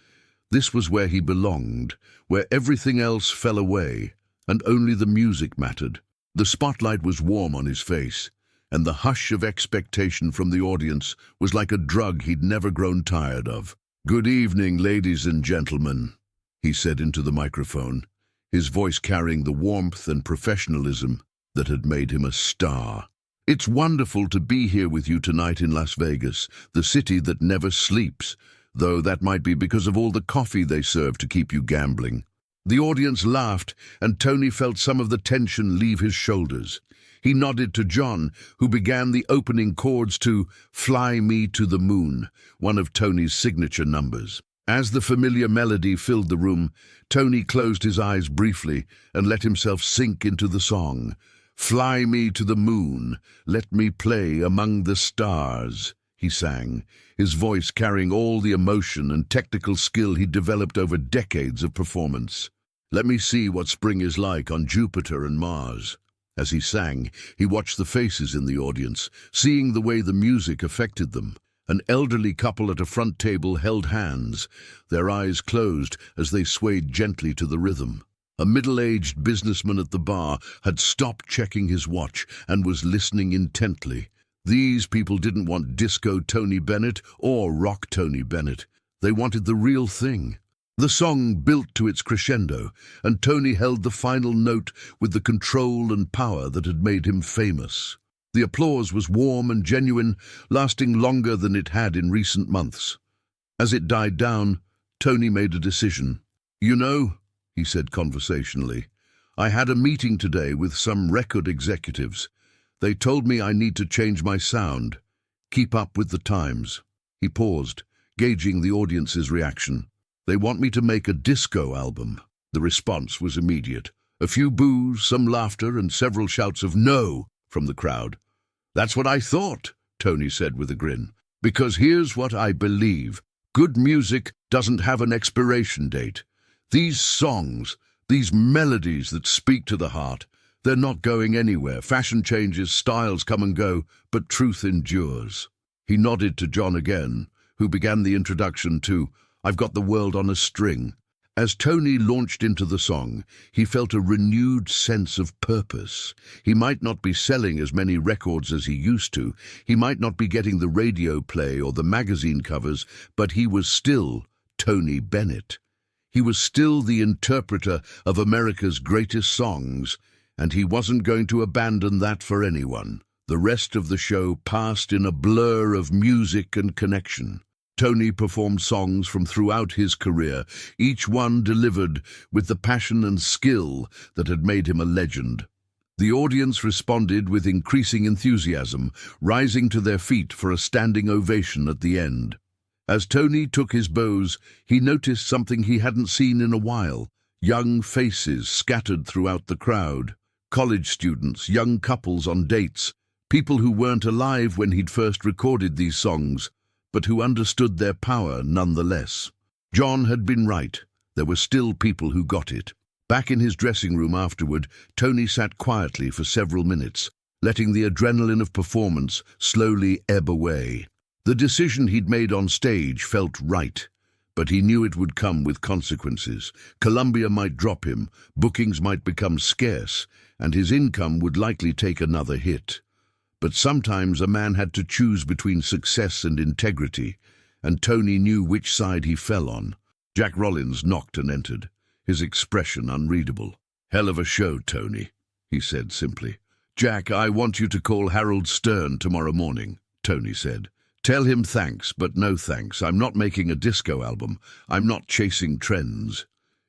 This was where he belonged, where everything else fell away, and only the music mattered. The spotlight was warm on his face, and the hush of expectation from the audience was like a drug he'd never grown tired of. "Good evening, ladies and gentlemen," he said into the microphone, his voice carrying the warmth and professionalism that had made him a star. "It's wonderful to be here with you tonight in Las Vegas, the city that never sleeps, though that might be because of all the coffee they serve to keep you gambling." The audience laughed, and Tony felt some of the tension leave his shoulders. He nodded to John, who began the opening chords to "Fly Me to the Moon," one of Tony's signature numbers. As the familiar melody filled the room, Tony closed his eyes briefly and let himself sink into the song. "Fly me to the moon, let me play among the stars," he sang, his voice carrying all the emotion and technical skill he'd developed over decades of performance. "Let me see what spring is like on Jupiter and Mars." As he sang, he watched the faces in the audience, seeing the way the music affected them. An elderly couple at a front table held hands, their eyes closed as they swayed gently to the rhythm. A middle-aged businessman at the bar had stopped checking his watch and was listening intently. These people didn't want disco Tony Bennett or rock Tony Bennett. They wanted the real thing. The song built to its crescendo, and Tony held the final note with the control and power that had made him famous. The applause was warm and genuine, lasting longer than it had in recent months. As it died down, Tony made a decision. "You know," he said conversationally, "I had a meeting today with some record executives. They told me I need to change my sound, keep up with the times." He paused, gauging the audience's reaction. "They want me to make a disco album." The response was immediate. A few boos, some laughter, and several shouts of "no" from the crowd. "That's what I thought," Tony said with a grin. "Because here's what I believe. Good music doesn't have an expiration date. These songs, these melodies that speak to the heart, they're not going anywhere. Fashion changes, styles come and go, but truth endures." He nodded to John again, who began the introduction to "I've Got the World on a String." As Tony launched into the song, he felt a renewed sense of purpose. He might not be selling as many records as he used to, he might not be getting the radio play or the magazine covers, but he was still Tony Bennett. He was still the interpreter of America's greatest songs, and he wasn't going to abandon that for anyone. The rest of the show passed in a blur of music and connection. Tony performed songs from throughout his career, each one delivered with the passion and skill that had made him a legend. The audience responded with increasing enthusiasm, rising to their feet for a standing ovation at the end. As Tony took his bows, he noticed something he hadn't seen in a while: young faces scattered throughout the crowd. College students, young couples on dates, people who weren't alive when he'd first recorded these songs, but who understood their power nonetheless. John had been right. There were still people who got it. Back in his dressing room afterward, Tony sat quietly for several minutes, letting the adrenaline of performance slowly ebb away. The decision he'd made on stage felt right, but he knew it would come with consequences. Columbia might drop him, bookings might become scarce, and his income would likely take another hit. But sometimes a man had to choose between success and integrity, and Tony knew which side he fell on. Jack Rollins knocked and entered, his expression unreadable. "Hell of a show, Tony," he said simply. "Jack, I want you to call Harold Stern tomorrow morning," Tony said. "Tell him thanks, but no thanks. I'm not making a disco album. I'm not chasing trends.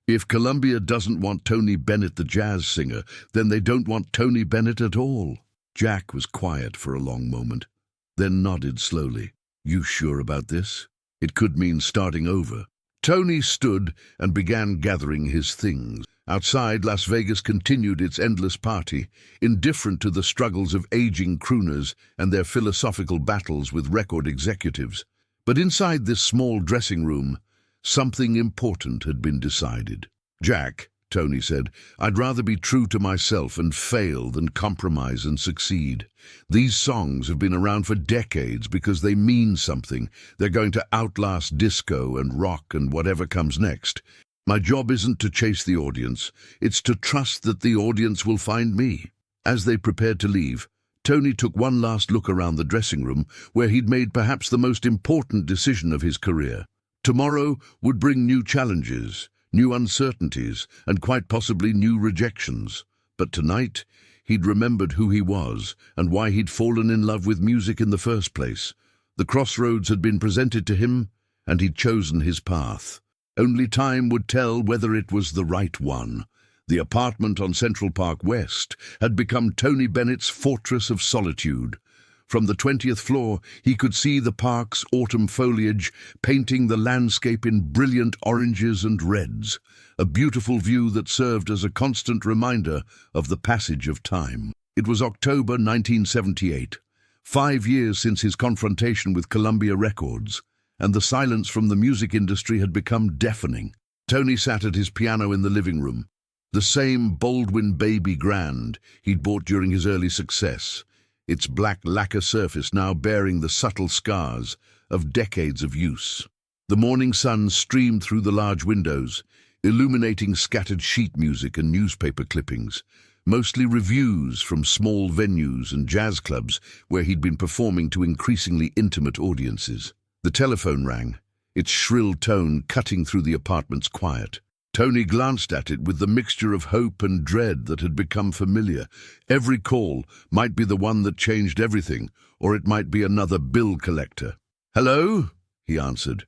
If Columbia doesn't want Tony Bennett the jazz singer, then they don't want Tony Bennett at all." Jack was quiet for a long moment, then nodded slowly. "You sure about this? It could mean starting over." Tony stood and began gathering his things. Outside, Las Vegas continued its endless party, indifferent to the struggles of aging crooners and their philosophical battles with record executives. But inside this small dressing room, something important had been decided. "Jack," Tony said, "I'd rather be true to myself and fail than compromise and succeed. These songs have been around for decades because they mean something. They're going to outlast disco and rock and whatever comes next. My job isn't to chase the audience, it's to trust that the audience will find me." As they prepared to leave, Tony took one last look around the dressing room where he'd made perhaps the most important decision of his career. Tomorrow would bring new challenges, new uncertainties, and quite possibly new rejections. But tonight, he'd remembered who he was and why he'd fallen in love with music in the first place. The crossroads had been presented to him, and he'd chosen his path. Only time would tell whether it was the right one. The apartment on Central Park West had become Tony Bennett's fortress of solitude. From the 20th floor, he could see the park's autumn foliage painting the landscape in brilliant oranges and reds, a beautiful view that served as a constant reminder of the passage of time. It was October 1978, 5 years since his confrontation with Columbia Records, and the silence from the music industry had become deafening. Tony sat at his piano in the living room, the same Baldwin Baby Grand he'd bought during his early success, its black lacquer surface now bearing the subtle scars of decades of use. The morning sun streamed through the large windows, illuminating scattered sheet music and newspaper clippings, mostly reviews from small venues and jazz clubs where he'd been performing to increasingly intimate audiences. The telephone rang, its shrill tone cutting through the apartment's quiet. Tony glanced at it with the mixture of hope and dread that had become familiar. Every call might be the one that changed everything, or it might be another bill collector. "Hello?" he answered,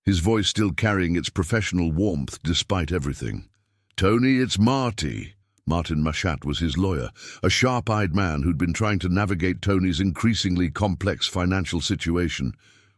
his voice still carrying its professional warmth despite everything. "Tony, it's Marty." Martin Machat was his lawyer, a sharp-eyed man who'd been trying to navigate Tony's increasingly complex financial situation.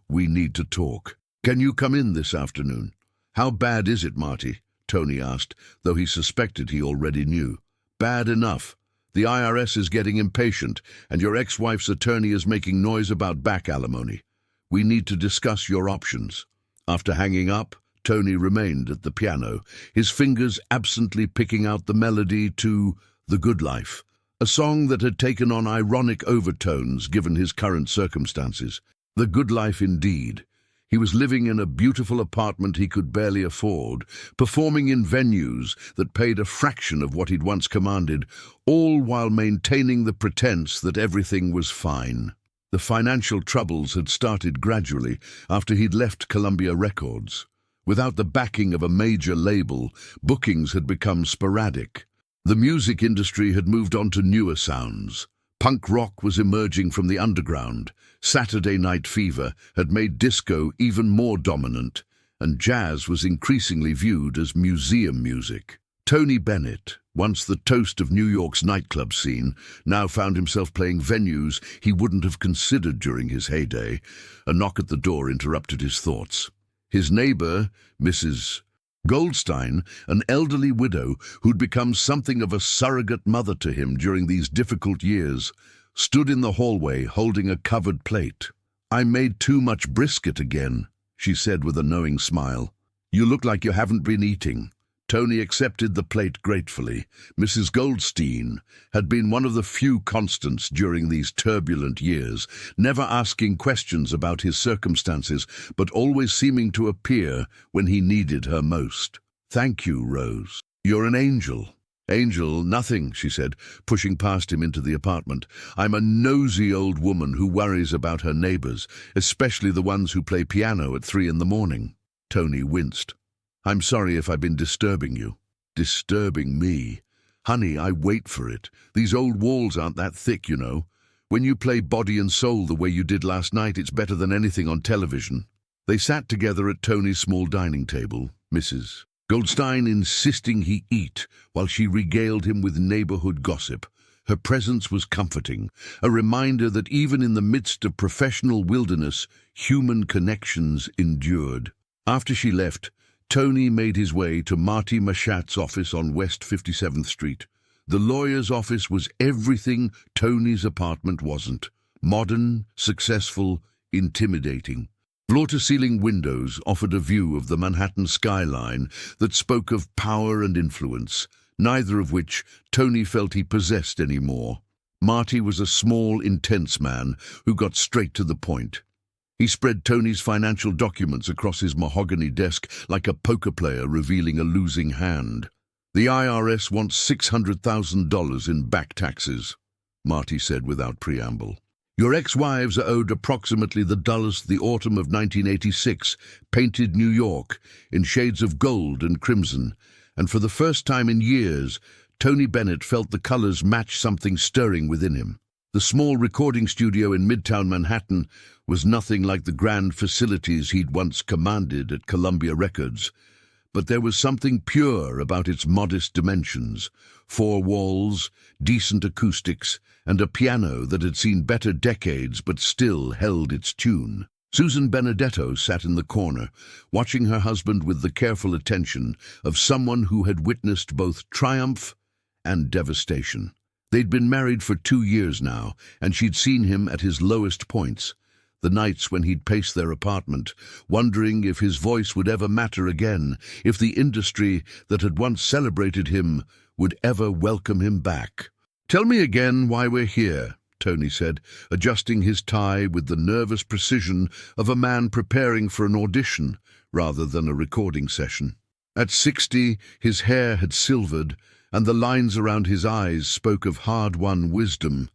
"We need to talk. Can you come in this afternoon?" "How bad is it, Marty?" Tony asked, though he suspected he already knew. Bad enough. The IRS is getting impatient, and your ex-wife's attorney is making noise about back alimony. We need to discuss your options. After hanging up, Tony remained at the piano, his fingers absently picking out the melody to The Good Life, a song that had taken on ironic overtones given his current circumstances. The good life indeed. He was living in a beautiful apartment he could barely afford, performing in venues that paid a fraction of what he'd once commanded, all while maintaining the pretense that everything was fine. The financial troubles had started gradually after he'd left Columbia Records. Without the backing of a major label, bookings had become sporadic. The music industry had moved on to newer sounds. Punk rock was emerging from the underground, Saturday Night Fever had made disco even more dominant, and jazz was increasingly viewed as museum music. Tony Bennett, once the toast of New York's nightclub scene, now found himself playing venues he wouldn't have considered during his heyday. A knock at the door interrupted his thoughts. His neighbor, Mrs. Goldstein, an elderly widow who'd become something of a surrogate mother to him during these difficult years, stood in the hallway holding a covered plate. "I made too much brisket again," she said with a knowing smile. "You look like you haven't been eating." Tony accepted the plate gratefully. Mrs. Goldstein had been one of the few constants during these turbulent years, never asking questions about his circumstances, but always seeming to appear when he needed her most. "Thank you, Rose. You're an angel." "Angel, nothing," she said, pushing past him into the apartment. "I'm a nosy old woman who worries about her neighbors, especially the ones who play piano at 3 a.m. Tony winced. "I'm sorry if I've been disturbing you." "Disturbing me? Honey, I wait for it. These old walls aren't that thick, you know. When you play Body and Soul the way you did last night, it's better than anything on television." They sat together at Tony's small dining table, Mrs. Goldstein insisting he eat while she regaled him with neighborhood gossip. Her presence was comforting, a reminder that even in the midst of professional wilderness, human connections endured. After she left, Tony made his way to Marty Machat's office on West 57th Street. The lawyer's office was everything Tony's apartment wasn't. Modern, successful, intimidating. Floor-to-ceiling windows offered a view of the Manhattan skyline that spoke of power and influence, neither of which Tony felt he possessed anymore. Marty was a small, intense man who got straight to the point. He spread Tony's financial documents across his mahogany desk like a poker player revealing a losing hand. "The IRS wants $600,000 in back taxes," Marty said without preamble. "Your ex-wives are owed approximately the dollars the autumn of 1986 painted New York in shades of gold and crimson, and for the first time in years, Tony Bennett felt the colors match something stirring within him. The small recording studio in Midtown Manhattan was nothing like the grand facilities he'd once commanded at Columbia Records, but there was something pure about its modest dimensions: 4 walls, decent acoustics, and a piano that had seen better decades but still held its tune. Susan Benedetto sat in the corner, watching her husband with the careful attention of someone who had witnessed both triumph and devastation. They'd been married for 2 years now, and she'd seen him at his lowest points, the nights when he'd paced their apartment, wondering if his voice would ever matter again, if the industry that had once celebrated him would ever welcome him back. "Tell me again why we're here," Tony said, adjusting his tie with the nervous precision of a man preparing for an audition rather than a recording session. At 60, his hair had silvered, and the lines around his eyes spoke of hard-won wisdom,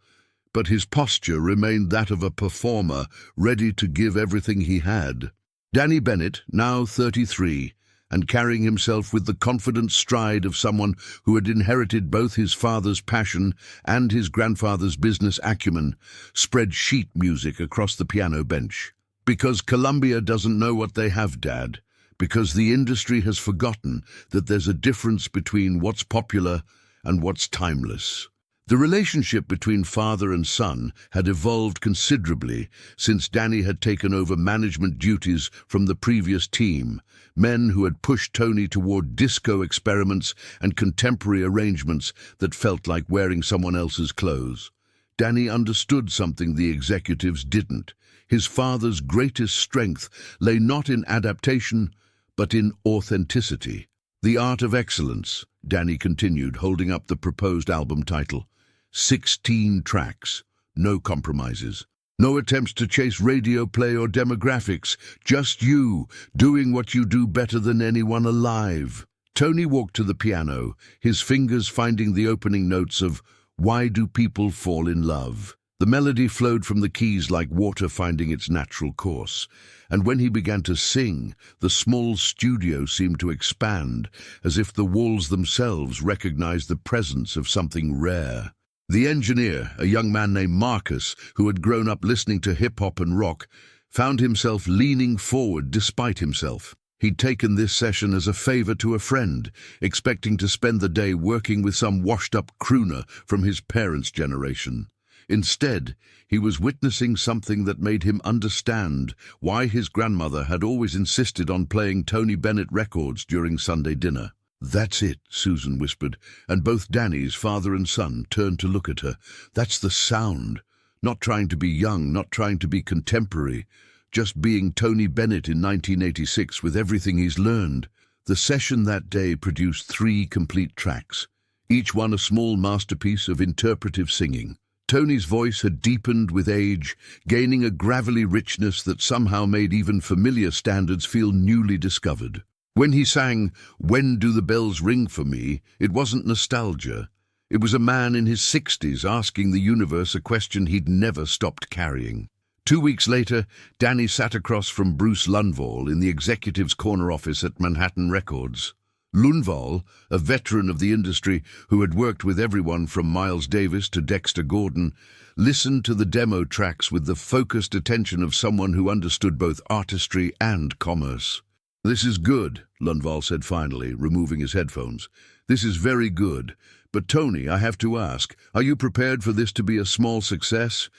but his posture remained that of a performer ready to give everything he had. Danny Bennett, now 33, and carrying himself with the confident stride of someone who had inherited both his father's passion and his grandfather's business acumen, spread sheet music across the piano bench. "Because Columbia doesn't know what they have, Dad. Because the industry has forgotten that there's a difference between what's popular and what's timeless. The relationship between father and son had evolved considerably since Danny had taken over management duties from the previous team, men who had pushed Tony toward disco experiments and contemporary arrangements that felt like wearing someone else's clothes. Danny understood something the executives didn't. His father's greatest strength lay not in adaptation, but in authenticity. The art of excellence, Danny continued, holding up the proposed album title. 16 tracks, no compromises. No attempts to chase radio play or demographics, just you, doing what you do better than anyone alive. Tony walked to the piano, his fingers finding the opening notes of Why Do People Fall in Love? The melody flowed from the keys like water finding its natural course, and when he began to sing, the small studio seemed to expand, as if the walls themselves recognized the presence of something rare. The engineer, a young man named Marcus, who had grown up listening to hip-hop and rock, found himself leaning forward despite himself. He'd taken this session as a favor to a friend, expecting to spend the day working with some washed-up crooner from his parents' generation. Instead, he was witnessing something that made him understand why his grandmother had always insisted on playing Tony Bennett records during Sunday dinner. "That's it," Susan whispered, and both Danny's father and son turned to look at her. "That's the sound. Not trying to be young, not trying to be contemporary, just being Tony Bennett in 1986 with everything he's learned." The session that day produced 3 complete tracks, each one a small masterpiece of interpretive singing. Tony's voice had deepened with age, gaining a gravelly richness that somehow made even familiar standards feel newly discovered. When he sang, "When Do the Bells Ring for Me," it wasn't nostalgia. It was a man in his 60s asking the universe a question he'd never stopped carrying. 2 weeks later, Danny sat across from Bruce Lundvall in the executive's corner office at Manhattan Records. Lundvall, a veteran of the industry who had worked with everyone from Miles Davis to Dexter Gordon, listened to the demo tracks with the focused attention of someone who understood both artistry and commerce. "This is good," Lundvall said finally, removing his headphones. "This is very good. But Tony, I have to ask, are you prepared for this to be a small success?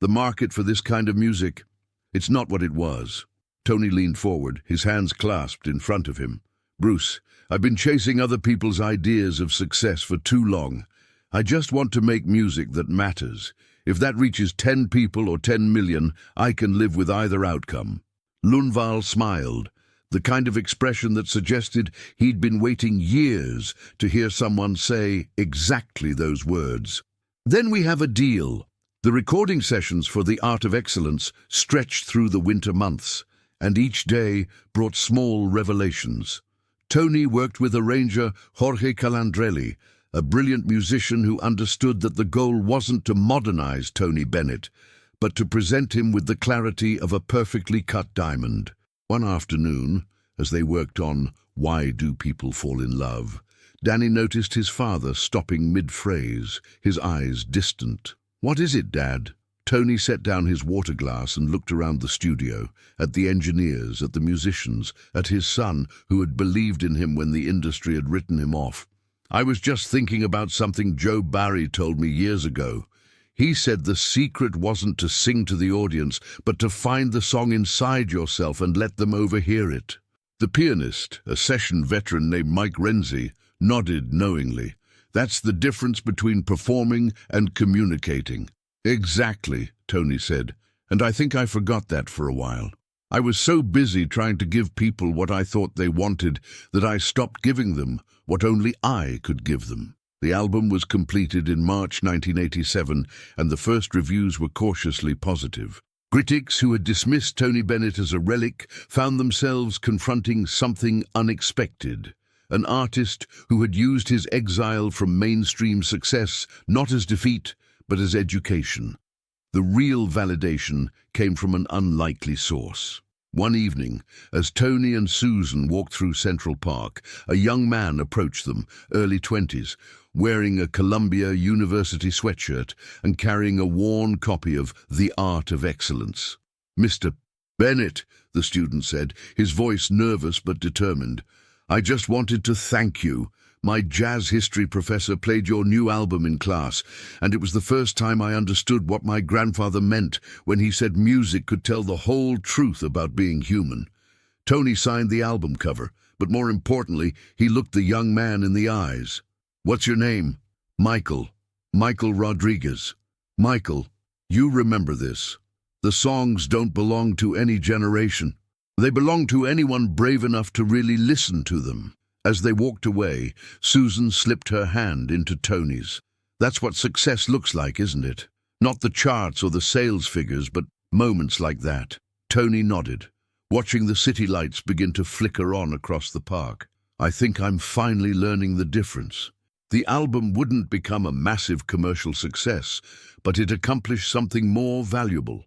The market for this kind of music, it's not what it was." Tony leaned forward, his hands clasped in front of him. "Bruce, I've been chasing other people's ideas of success for too long. I just want to make music that matters. If that reaches 10 people or 10 million, I can live with either outcome." Lundvall smiled, the kind of expression that suggested he'd been waiting years to hear someone say exactly those words. "Then we have a deal." The recording sessions for The Art of Excellence stretched through the winter months, and each day brought small revelations. Tony worked with arranger Jorge Calandrelli, a brilliant musician who understood that the goal wasn't to modernize Tony Bennett, but to present him with the clarity of a perfectly cut diamond. One afternoon, as they worked on Why Do People Fall in Love, Danny noticed his father stopping mid-phrase, his eyes distant. "What is it, Dad?" Tony set down his water glass and looked around the studio, at the engineers, at the musicians, at his son, who had believed in him when the industry had written him off. "I was just thinking about something Joe Barry told me years ago. He said the secret wasn't to sing to the audience, but to find the song inside yourself and let them overhear it." The pianist, a session veteran named Mike Renzi, nodded knowingly. "That's the difference between performing and communicating." "Exactly," Tony said, "and I think I forgot that for a while. I was so busy trying to give people what I thought they wanted that I stopped giving them what only I could give them." The album was completed in March 1987, and the first reviews were cautiously positive. Critics who had dismissed Tony Bennett as a relic found themselves confronting something unexpected. An artist who had used his exile from mainstream success not as defeat, but as education. The real validation came from an unlikely source. One evening, as Tony and Susan walked through Central Park, a young man approached them, early 20s, wearing a Columbia University sweatshirt and carrying a worn copy of The Art of Excellence. "Mr. Bennett," the student said, his voice nervous but determined, "I just wanted to thank you. My jazz history professor played your new album in class, and it was the first time I understood what my grandfather meant when he said music could tell the whole truth about being human. Tony signed the album cover, but more importantly, he looked the young man in the eyes. "What's your name?" "Michael. Michael Rodriguez." "Michael, you remember this. The songs don't belong to any generation. They belong to anyone brave enough to really listen to them." As they walked away, Susan slipped her hand into Tony's. "That's what success looks like, isn't it? Not the charts or the sales figures, but moments like that." Tony nodded, watching the city lights begin to flicker on across the park. "I think I'm finally learning the difference." The album wouldn't become a massive commercial success, but it accomplished something more valuable.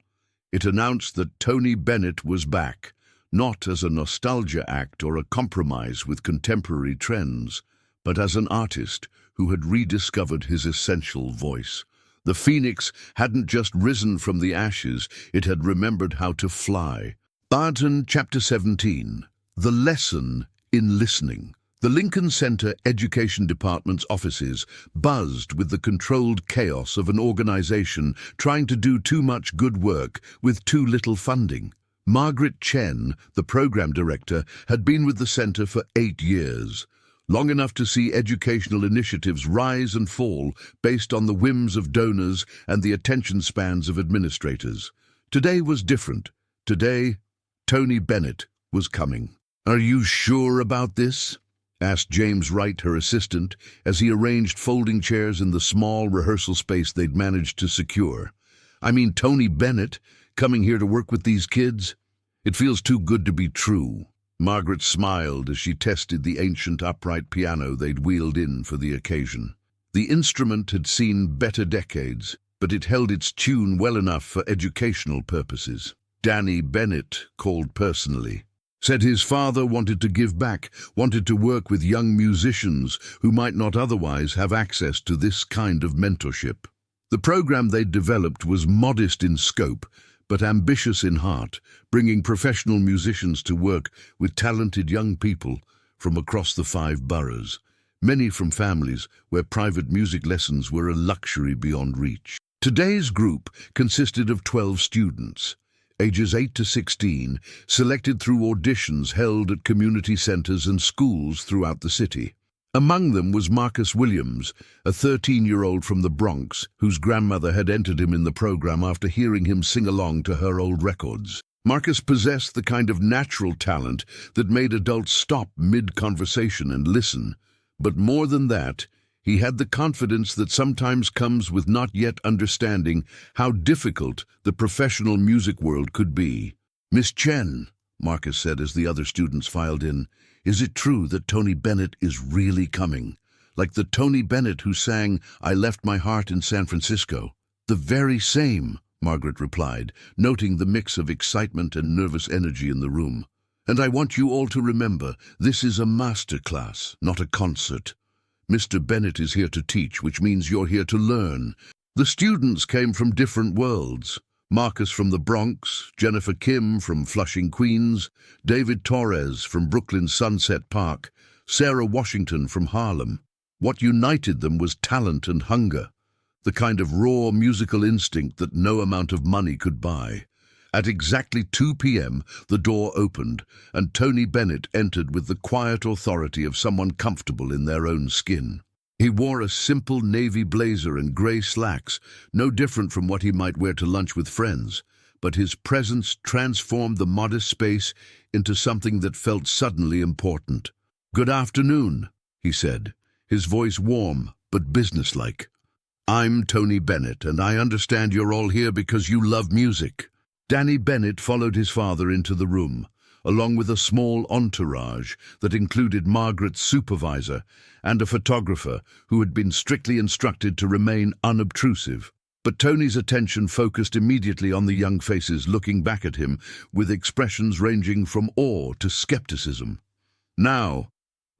It announced that Tony Bennett was back, not as a nostalgia act or a compromise with contemporary trends, but as an artist who had rediscovered his essential voice. The phoenix hadn't just risen from the ashes, it had remembered how to fly. Barton, Chapter 17. The Lesson in Listening. The Lincoln Center Education Department's offices buzzed with the controlled chaos of an organization trying to do too much good work with too little funding. Margaret Chen, the program director, had been with the center for 8 years, long enough to see educational initiatives rise and fall based on the whims of donors and the attention spans of administrators. Today was different. Today, Tony Bennett was coming. "Are you sure about this?" asked James Wright, her assistant, as he arranged folding chairs in the small rehearsal space they'd managed to secure. "I mean, Tony Bennett, coming here to work with these kids? It feels too good to be true." Margaret smiled as she tested the ancient upright piano they'd wheeled in for the occasion. The instrument had seen better decades, but it held its tune well enough for educational purposes. Danny Bennett called personally. Said his father wanted to give back, wanted to work with young musicians who might not otherwise have access to this kind of mentorship. The program they'd developed was modest in scope, but ambitious in heart, bringing professional musicians to work with talented young people from across the 5 boroughs, many from families where private music lessons were a luxury beyond reach. Today's group consisted of 12 students, ages 8 to 16, selected through auditions held at community centers and schools throughout the city. Among them was Marcus Williams, a 13-year-old from the Bronx, whose grandmother had entered him in the program after hearing him sing along to her old records. Marcus possessed the kind of natural talent that made adults stop mid-conversation and listen. But more than that, he had the confidence that sometimes comes with not yet understanding how difficult the professional music world could be. "Miss Chen," Marcus said as the other students filed in, "is it true that Tony Bennett is really coming? Like the Tony Bennett who sang 'I Left My Heart in San Francisco'?" "The very same," Margaret replied, noting the mix of excitement and nervous energy in the room. "And I want you all to remember, this is a master class, not a concert. Mr. Bennett is here to teach, which means you're here to learn." The students came from different worlds. Marcus from the Bronx, Jennifer Kim from Flushing, Queens, David Torres from Brooklyn's Sunset Park, Sarah Washington from Harlem. What united them was talent and hunger, the kind of raw musical instinct that no amount of money could buy. At exactly 2 p.m., the door opened, and Tony Bennett entered with the quiet authority of someone comfortable in their own skin. He wore a simple navy blazer and gray slacks, no different from what he might wear to lunch with friends, but his presence transformed the modest space into something that felt suddenly important. "Good afternoon," he said, his voice warm but businesslike. "I'm Tony Bennett, and I understand you're all here because you love music." Danny Bennett followed his father into the room, along with a small entourage that included Margaret's supervisor and a photographer who had been strictly instructed to remain unobtrusive. But Tony's attention focused immediately on the young faces looking back at him with expressions ranging from awe to skepticism. "Now,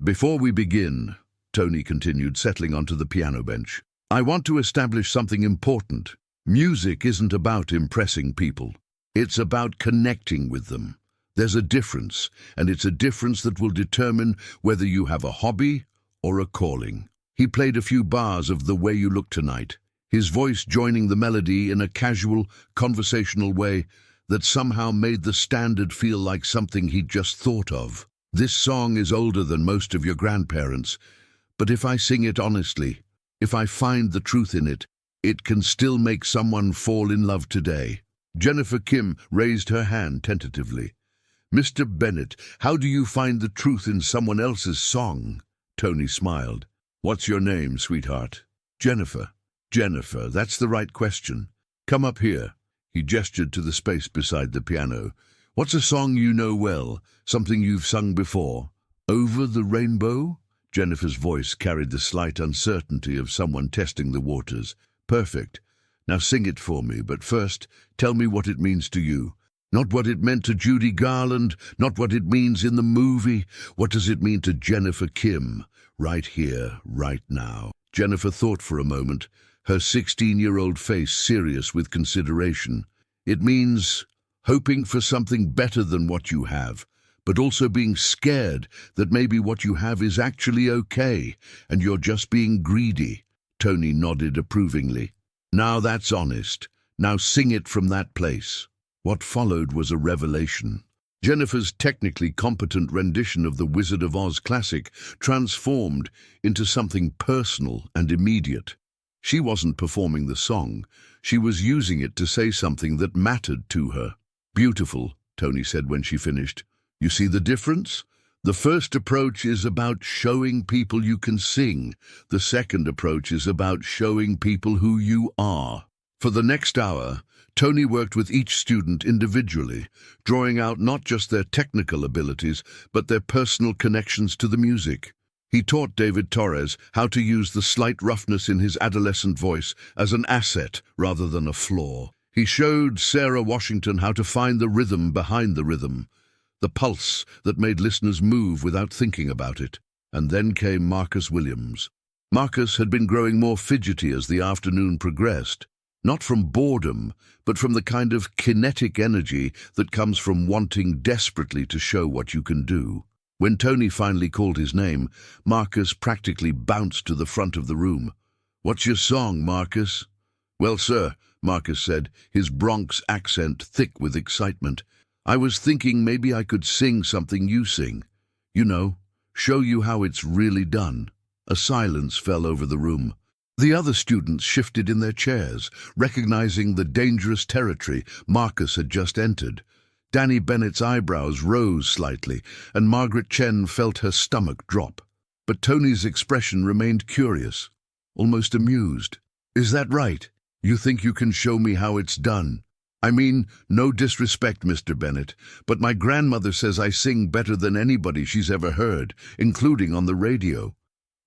before we begin," Tony continued, settling onto the piano bench, "I want to establish something important. Music isn't about impressing people. It's about connecting with them. There's a difference, and it's a difference that will determine whether you have a hobby or a calling. He played a few bars of The Way You Look Tonight, his voice joining the melody in a casual, conversational way that somehow made the standard feel like something he'd just thought of. This song is older than most of your grandparents, but if I sing it honestly, if I find the truth in it, it can still make someone fall in love today. Jennifer Kim raised her hand tentatively. Mr. Bennett, how do you find the truth in someone else's song? Tony smiled. What's your name, sweetheart? Jennifer. Jennifer, that's the right question. Come up here. He gestured to the space beside the piano. What's a song you know well, something you've sung before? Over the Rainbow? Jennifer's voice carried the slight uncertainty of someone testing the waters. Perfect. Now sing it for me, but first, tell me what it means to you. Not what it meant to Judy Garland, not what it means in the movie. What does it mean to Jennifer Kim, right here, right now? Jennifer thought for a moment, her 16-year-old face serious with consideration. It means hoping for something better than what you have, but also being scared that maybe what you have is actually okay, and you're just being greedy. Tony nodded approvingly. Now that's honest. Now sing it from that place. What followed was a revelation. Jennifer's technically competent rendition of the Wizard of Oz classic transformed into something personal and immediate. She wasn't performing the song. She was using it to say something that mattered to her. Beautiful, Tony said when she finished. You see the difference? The first approach is about showing people you can sing. The second approach is about showing people who you are. For the next hour, Tony worked with each student individually, drawing out not just their technical abilities, but their personal connections to the music. He taught David Torres how to use the slight roughness in his adolescent voice as an asset rather than a flaw. He showed Sarah Washington how to find the rhythm behind the rhythm, the pulse that made listeners move without thinking about it. And then came Marcus Williams. Marcus had been growing more fidgety as the afternoon progressed, not from boredom, but from the kind of kinetic energy that comes from wanting desperately to show what you can do. When Tony finally called his name, Marcus practically bounced to the front of the room. "What's your song, Marcus?" "Well, sir," Marcus said, his Bronx accent thick with excitement, "I was thinking maybe I could sing something you sing. You know, show you how it's really done." A silence fell over the room. The other students shifted in their chairs, recognizing the dangerous territory Marcus had just entered. Danny Bennett's eyebrows rose slightly, and Margaret Chen felt her stomach drop. But Tony's expression remained curious, almost amused. "Is that right? You think you can show me how it's done? I mean, no disrespect, Mr. Bennett, but my grandmother says I sing better than anybody she's ever heard, including on the radio.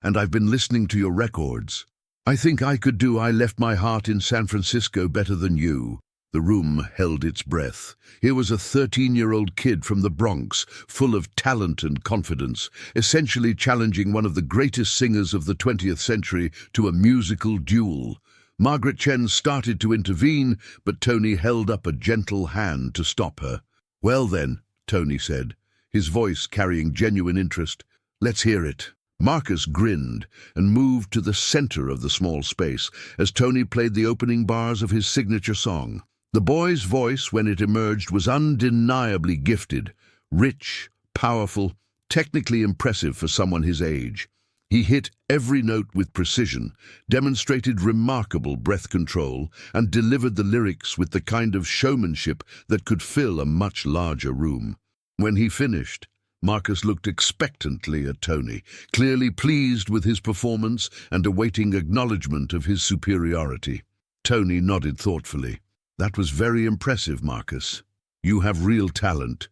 And I've been listening to your records. I think I could do I Left My Heart in San Francisco better than you." The room held its breath. Here was a 13-year-old kid from the Bronx, full of talent and confidence, essentially challenging one of the greatest singers of the 20th century to a musical duel. Margaret Chen started to intervene, but Tony held up a gentle hand to stop her. "Well then," Tony said, his voice carrying genuine interest, "let's hear it." Marcus grinned and moved to the center of the small space as Tony played the opening bars of his signature song. The boy's voice, when it emerged, was undeniably gifted, rich, powerful, technically impressive for someone his age. He hit every note with precision, demonstrated remarkable breath control, and delivered the lyrics with the kind of showmanship that could fill a much larger room. When he finished, Marcus looked expectantly at Tony, clearly pleased with his performance and awaiting acknowledgement of his superiority. Tony nodded thoughtfully. "That was very impressive, Marcus. You have real talent."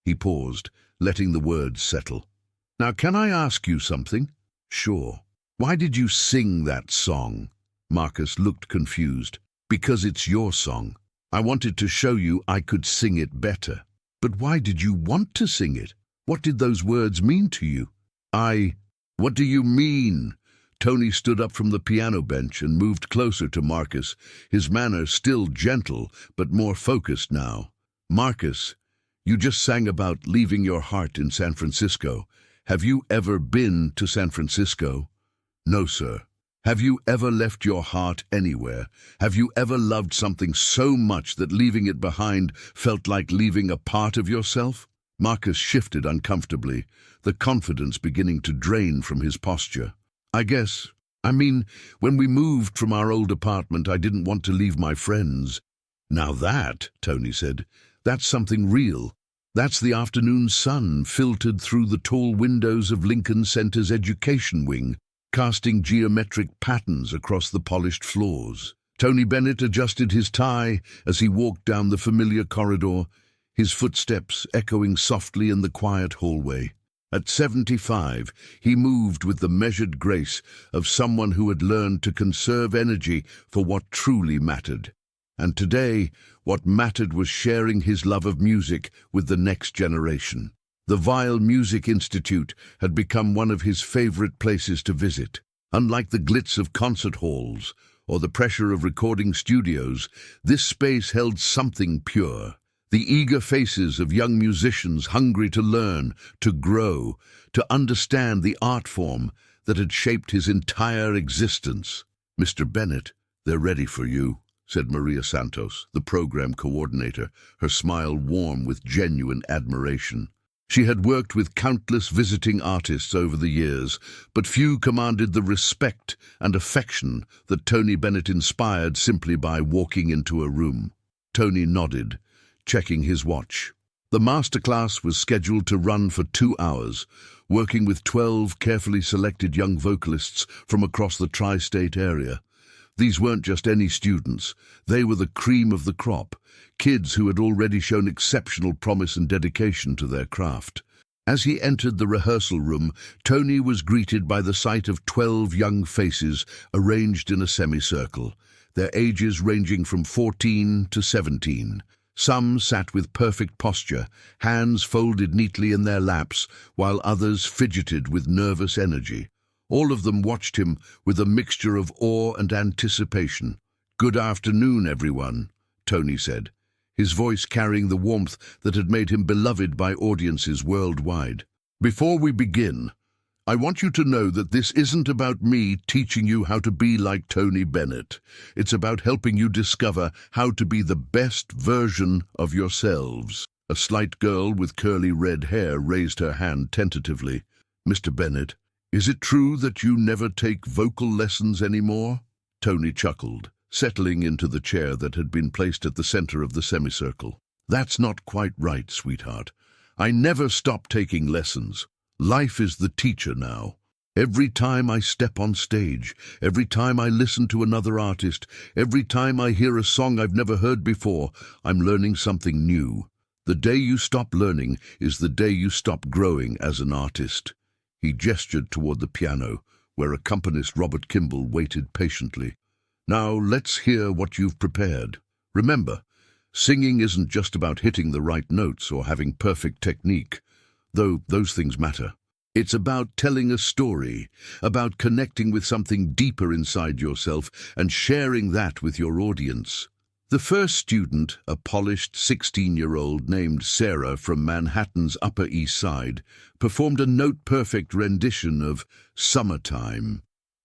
He paused, letting the words settle. "Now, can I ask you something?" "Sure." "Why did you sing that song?" Marcus looked confused. "Because it's your song. I wanted to show you I could sing it better." "But why did you want to sing it? What did those words mean to you?" What do you mean?" Tony stood up from the piano bench and moved closer to Marcus, his manner still gentle but more focused now. "Marcus, you just sang about leaving your heart in San Francisco, Have you ever been to San Francisco? No, sir. Have you ever left your heart anywhere? Have you ever loved something so much that leaving it behind felt like leaving a part of yourself? Marcus shifted uncomfortably, the confidence beginning to drain from his posture. I mean, when we moved from our old apartment, I didn't want to leave my friends. Now that, Tony said, that's something real. That's the afternoon sun filtered through the tall windows of Lincoln Center's education wing, casting geometric patterns across the polished floors. Tony Bennett adjusted his tie as he walked down the familiar corridor, his footsteps echoing softly in the quiet hallway. At 75, he moved with the measured grace of someone who had learned to conserve energy for what truly mattered. And today, what mattered was sharing his love of music with the next generation. The Vile Music Institute had become one of his favorite places to visit. Unlike the glitz of concert halls or the pressure of recording studios, this space held something pure. The eager faces of young musicians hungry to learn, to grow, to understand the art form that had shaped his entire existence. "Mr. Bennett, they're ready for you," said Maria Santos, the program coordinator, her smile warm with genuine admiration. She had worked with countless visiting artists over the years, but few commanded the respect and affection that Tony Bennett inspired simply by walking into a room. Tony nodded, checking his watch. The masterclass was scheduled to run for 2 hours, working with 12 carefully selected young vocalists from across the tri-state area. These weren't just any students, they were the cream of the crop, kids who had already shown exceptional promise and dedication to their craft. As he entered the rehearsal room, Tony was greeted by the sight of 12 young faces arranged in a semicircle, their ages ranging from 14 to 17. Some sat with perfect posture, hands folded neatly in their laps, while others fidgeted with nervous energy. All of them watched him with a mixture of awe and anticipation. "Good afternoon, everyone," Tony said, his voice carrying the warmth that had made him beloved by audiences worldwide. "Before we begin, I want you to know that this isn't about me teaching you how to be like Tony Bennett. It's about helping you discover how to be the best version of yourselves." A slight girl with curly red hair raised her hand tentatively. "Mr. Bennett, is it true that you never take vocal lessons anymore?" Tony chuckled, settling into the chair that had been placed at the center of the semicircle. "That's not quite right, sweetheart. I never stop taking lessons. Life is the teacher now. Every time I step on stage, every time I listen to another artist, every time I hear a song I've never heard before, I'm learning something new. The day you stop learning is the day you stop growing as an artist." He gestured toward the piano, where accompanist Robert Kimball waited patiently. "Now let's hear what you've prepared. Remember, singing isn't just about hitting the right notes or having perfect technique, though those things matter. It's about telling a story, about connecting with something deeper inside yourself and sharing that with your audience." The first student, a polished 16-year-old named Sarah from Manhattan's Upper East Side, performed a note-perfect rendition of "Summertime."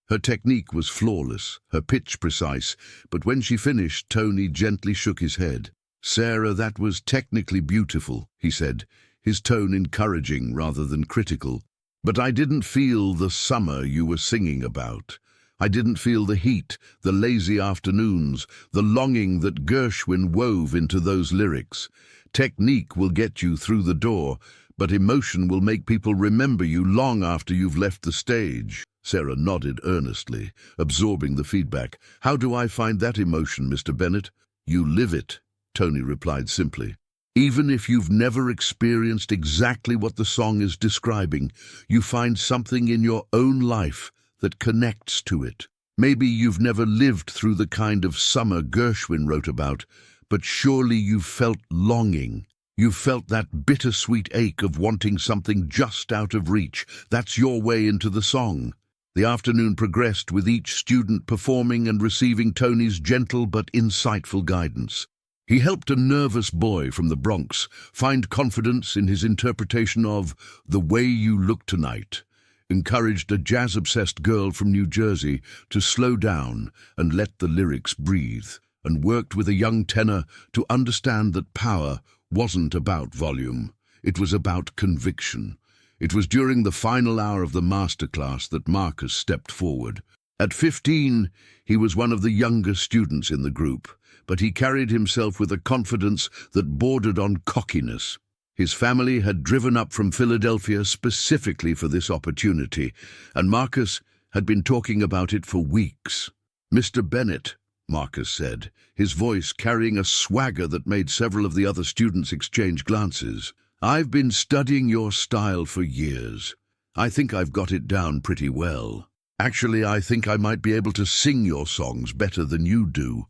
Her technique was flawless, her pitch precise, but when she finished, Tony gently shook his head. "Sarah, that was technically beautiful," he said, his tone encouraging rather than critical. "But I didn't feel the summer you were singing about. I didn't feel the heat, the lazy afternoons, the longing that Gershwin wove into those lyrics. Technique will get you through the door, but emotion will make people remember you long after you've left the stage." Sarah nodded earnestly, absorbing the feedback. "How do I find that emotion, Mr. Bennett?" "You live it," Tony replied simply. "Even if you've never experienced exactly what the song is describing, you find something in your own life that connects to it. Maybe you've never lived through the kind of summer Gershwin wrote about, but surely you've felt longing. You've felt that bittersweet ache of wanting something just out of reach. That's your way into the song." The afternoon progressed with each student performing and receiving Tony's gentle but insightful guidance. He helped a nervous boy from the Bronx find confidence in his interpretation of "The Way You Look Tonight," encouraged a jazz-obsessed girl from New Jersey to slow down and let the lyrics breathe, and worked with a young tenor to understand that power wasn't about volume, it was about conviction. It was during the final hour of the masterclass that Marcus stepped forward. At 15, he was one of the younger students in the group, but he carried himself with a confidence that bordered on cockiness. His family had driven up from Philadelphia specifically for this opportunity, and Marcus had been talking about it for weeks. "Mr. Bennett," Marcus said, his voice carrying a swagger that made several of the other students exchange glances, "I've been studying your style for years. I think I've got it down pretty well. Actually, I think I might be able to sing your songs better than you do."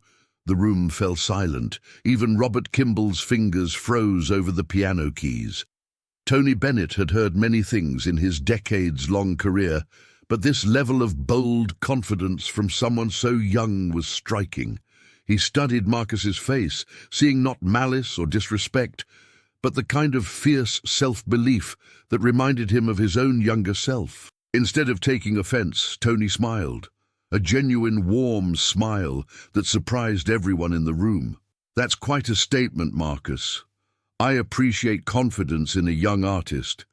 The room fell silent. Even Robert Kimball's fingers froze over the piano keys. Tony Bennett had heard many things in his decades-long career, but this level of bold confidence from someone so young was striking. He studied Marcus's face, seeing not malice or disrespect, but the kind of fierce self-belief that reminded him of his own younger self. Instead of taking offense, Tony smiled. A genuine, warm smile that surprised everyone in the room. "That's quite a statement, Marcus. I appreciate confidence in a young artist.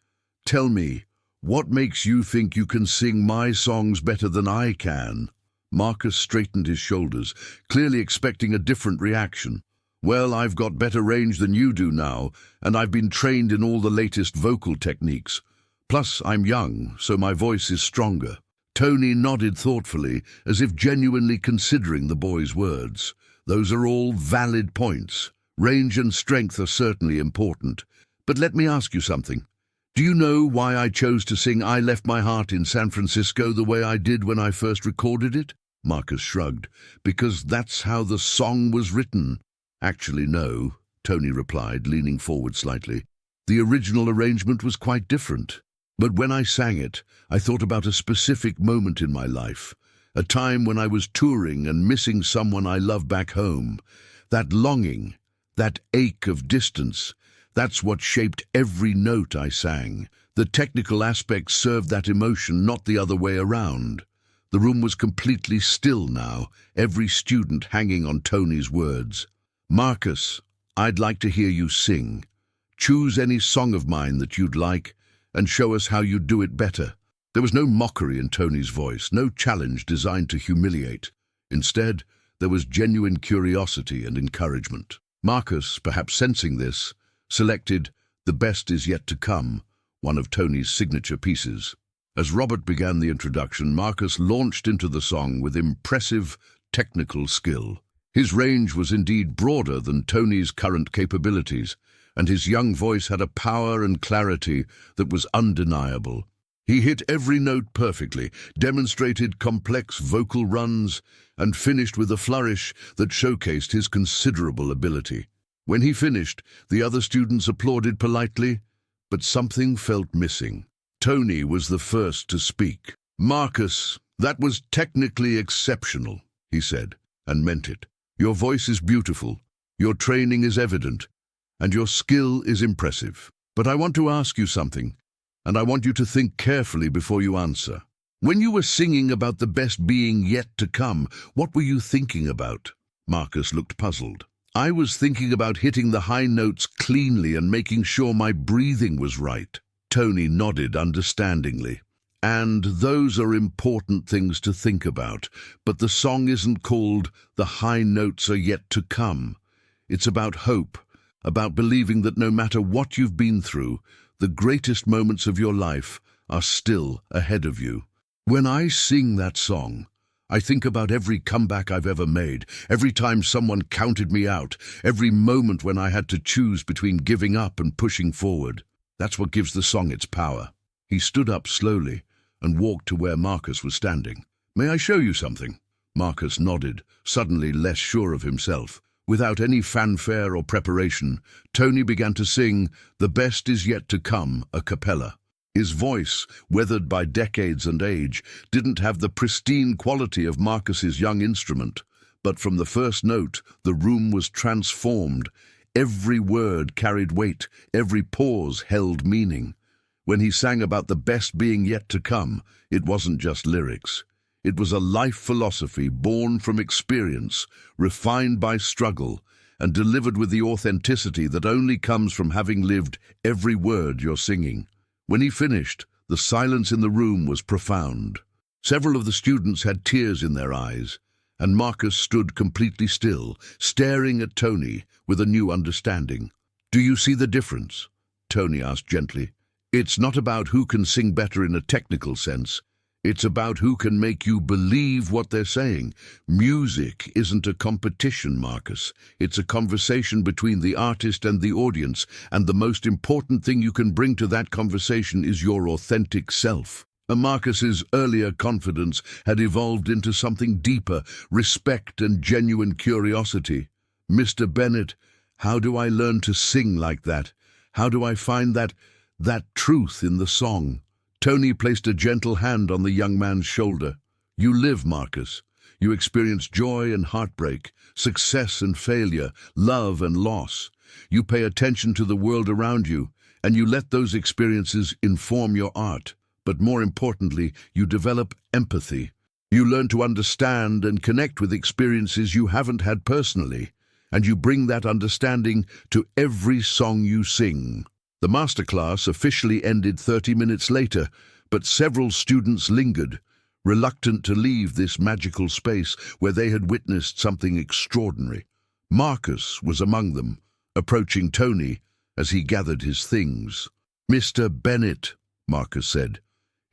Tell me, what makes you think you can sing my songs better than I can?" Marcus straightened his shoulders, clearly expecting a different reaction. "Well, I've got better range than you do now, and I've been trained in all the latest vocal techniques. Plus, I'm young, so my voice is stronger." Tony nodded thoughtfully, as if genuinely considering the boy's words. "Those are all valid points. Range and strength are certainly important. But let me ask you something. Do you know why I chose to sing "I Left My Heart in San Francisco" the way I did when I first recorded it?" Marcus shrugged. "Because that's how the song was written." "Actually, no," Tony replied, leaning forward slightly. "The original arrangement was quite different. But when I sang it, I thought about a specific moment in my life, a time when I was touring and missing someone I love back home. That longing, that ache of distance, that's what shaped every note I sang. The technical aspects served that emotion, not the other way around." The room was completely still now, every student hanging on Tony's words. "Marcus, I'd like to hear you sing. Choose any song of mine that you'd like, and show us how you do it better." There was no mockery in Tony's voice, no challenge designed to humiliate. Instead, there was genuine curiosity and encouragement. Marcus, perhaps sensing this, selected "The Best Is Yet to Come," one of Tony's signature pieces. As Robert began the introduction, Marcus launched into the song with impressive technical skill. His range was indeed broader than Tony's current capabilities, and his young voice had a power and clarity that was undeniable. He hit every note perfectly, demonstrated complex vocal runs, and finished with a flourish that showcased his considerable ability. When he finished, the other students applauded politely, but something felt missing. Tony was the first to speak. "Marcus, that was technically exceptional," he said, and meant it. "Your voice is beautiful, your training is evident, and your skill is impressive. But I want to ask you something, and I want you to think carefully before you answer. When you were singing about the best being yet to come, what were you thinking about?" Marcus looked puzzled. "I was thinking about hitting the high notes cleanly and making sure my breathing was right." Tony nodded understandingly. "And those are important things to think about, but the song isn't called "The High Notes Are Yet to Come." It's about hope, about believing that no matter what you've been through, the greatest moments of your life are still ahead of you. When I sing that song, I think about every comeback I've ever made, every time someone counted me out, every moment when I had to choose between giving up and pushing forward. That's what gives the song its power." He stood up slowly and walked to where Marcus was standing. "May I show you something?" Marcus nodded, suddenly less sure of himself. Without any fanfare or preparation, Tony began to sing "The Best Is Yet to Come" a cappella. His voice, weathered by decades and age, didn't have the pristine quality of Marcus's young instrument, But from the first note, the room was transformed. Every word carried weight, every pause held meaning. When he sang about the best being yet to come, it wasn't just lyrics. It was a life philosophy born from experience, refined by struggle, and delivered with the authenticity that only comes from having lived every word you're singing. When he finished, the silence in the room was profound. Several of the students had tears in their eyes, and Marcus stood completely still, staring at Tony with a new understanding. "Do you see the difference?" Tony asked gently. "It's not about who can sing better in a technical sense. It's about who can make you believe what they're saying. Music isn't a competition, Marcus. It's a conversation between the artist and the audience, and the most important thing you can bring to that conversation is your authentic self." Marcus's earlier confidence had evolved into something deeper, respect and genuine curiosity. "Mr. Bennett, how do I learn to sing like that? How do I find that truth in the song?" Tony placed a gentle hand on the young man's shoulder. "You live, Marcus. You experience joy and heartbreak, success and failure, love and loss. You pay attention to the world around you, and you let those experiences inform your art. But more importantly, you develop empathy. You learn to understand and connect with experiences you haven't had personally, and you bring that understanding to every song you sing." The masterclass officially ended 30 minutes later, but several students lingered, reluctant to leave this magical space where they had witnessed something extraordinary. Marcus was among them, approaching Tony as he gathered his things. "Mr. Bennett," Marcus said,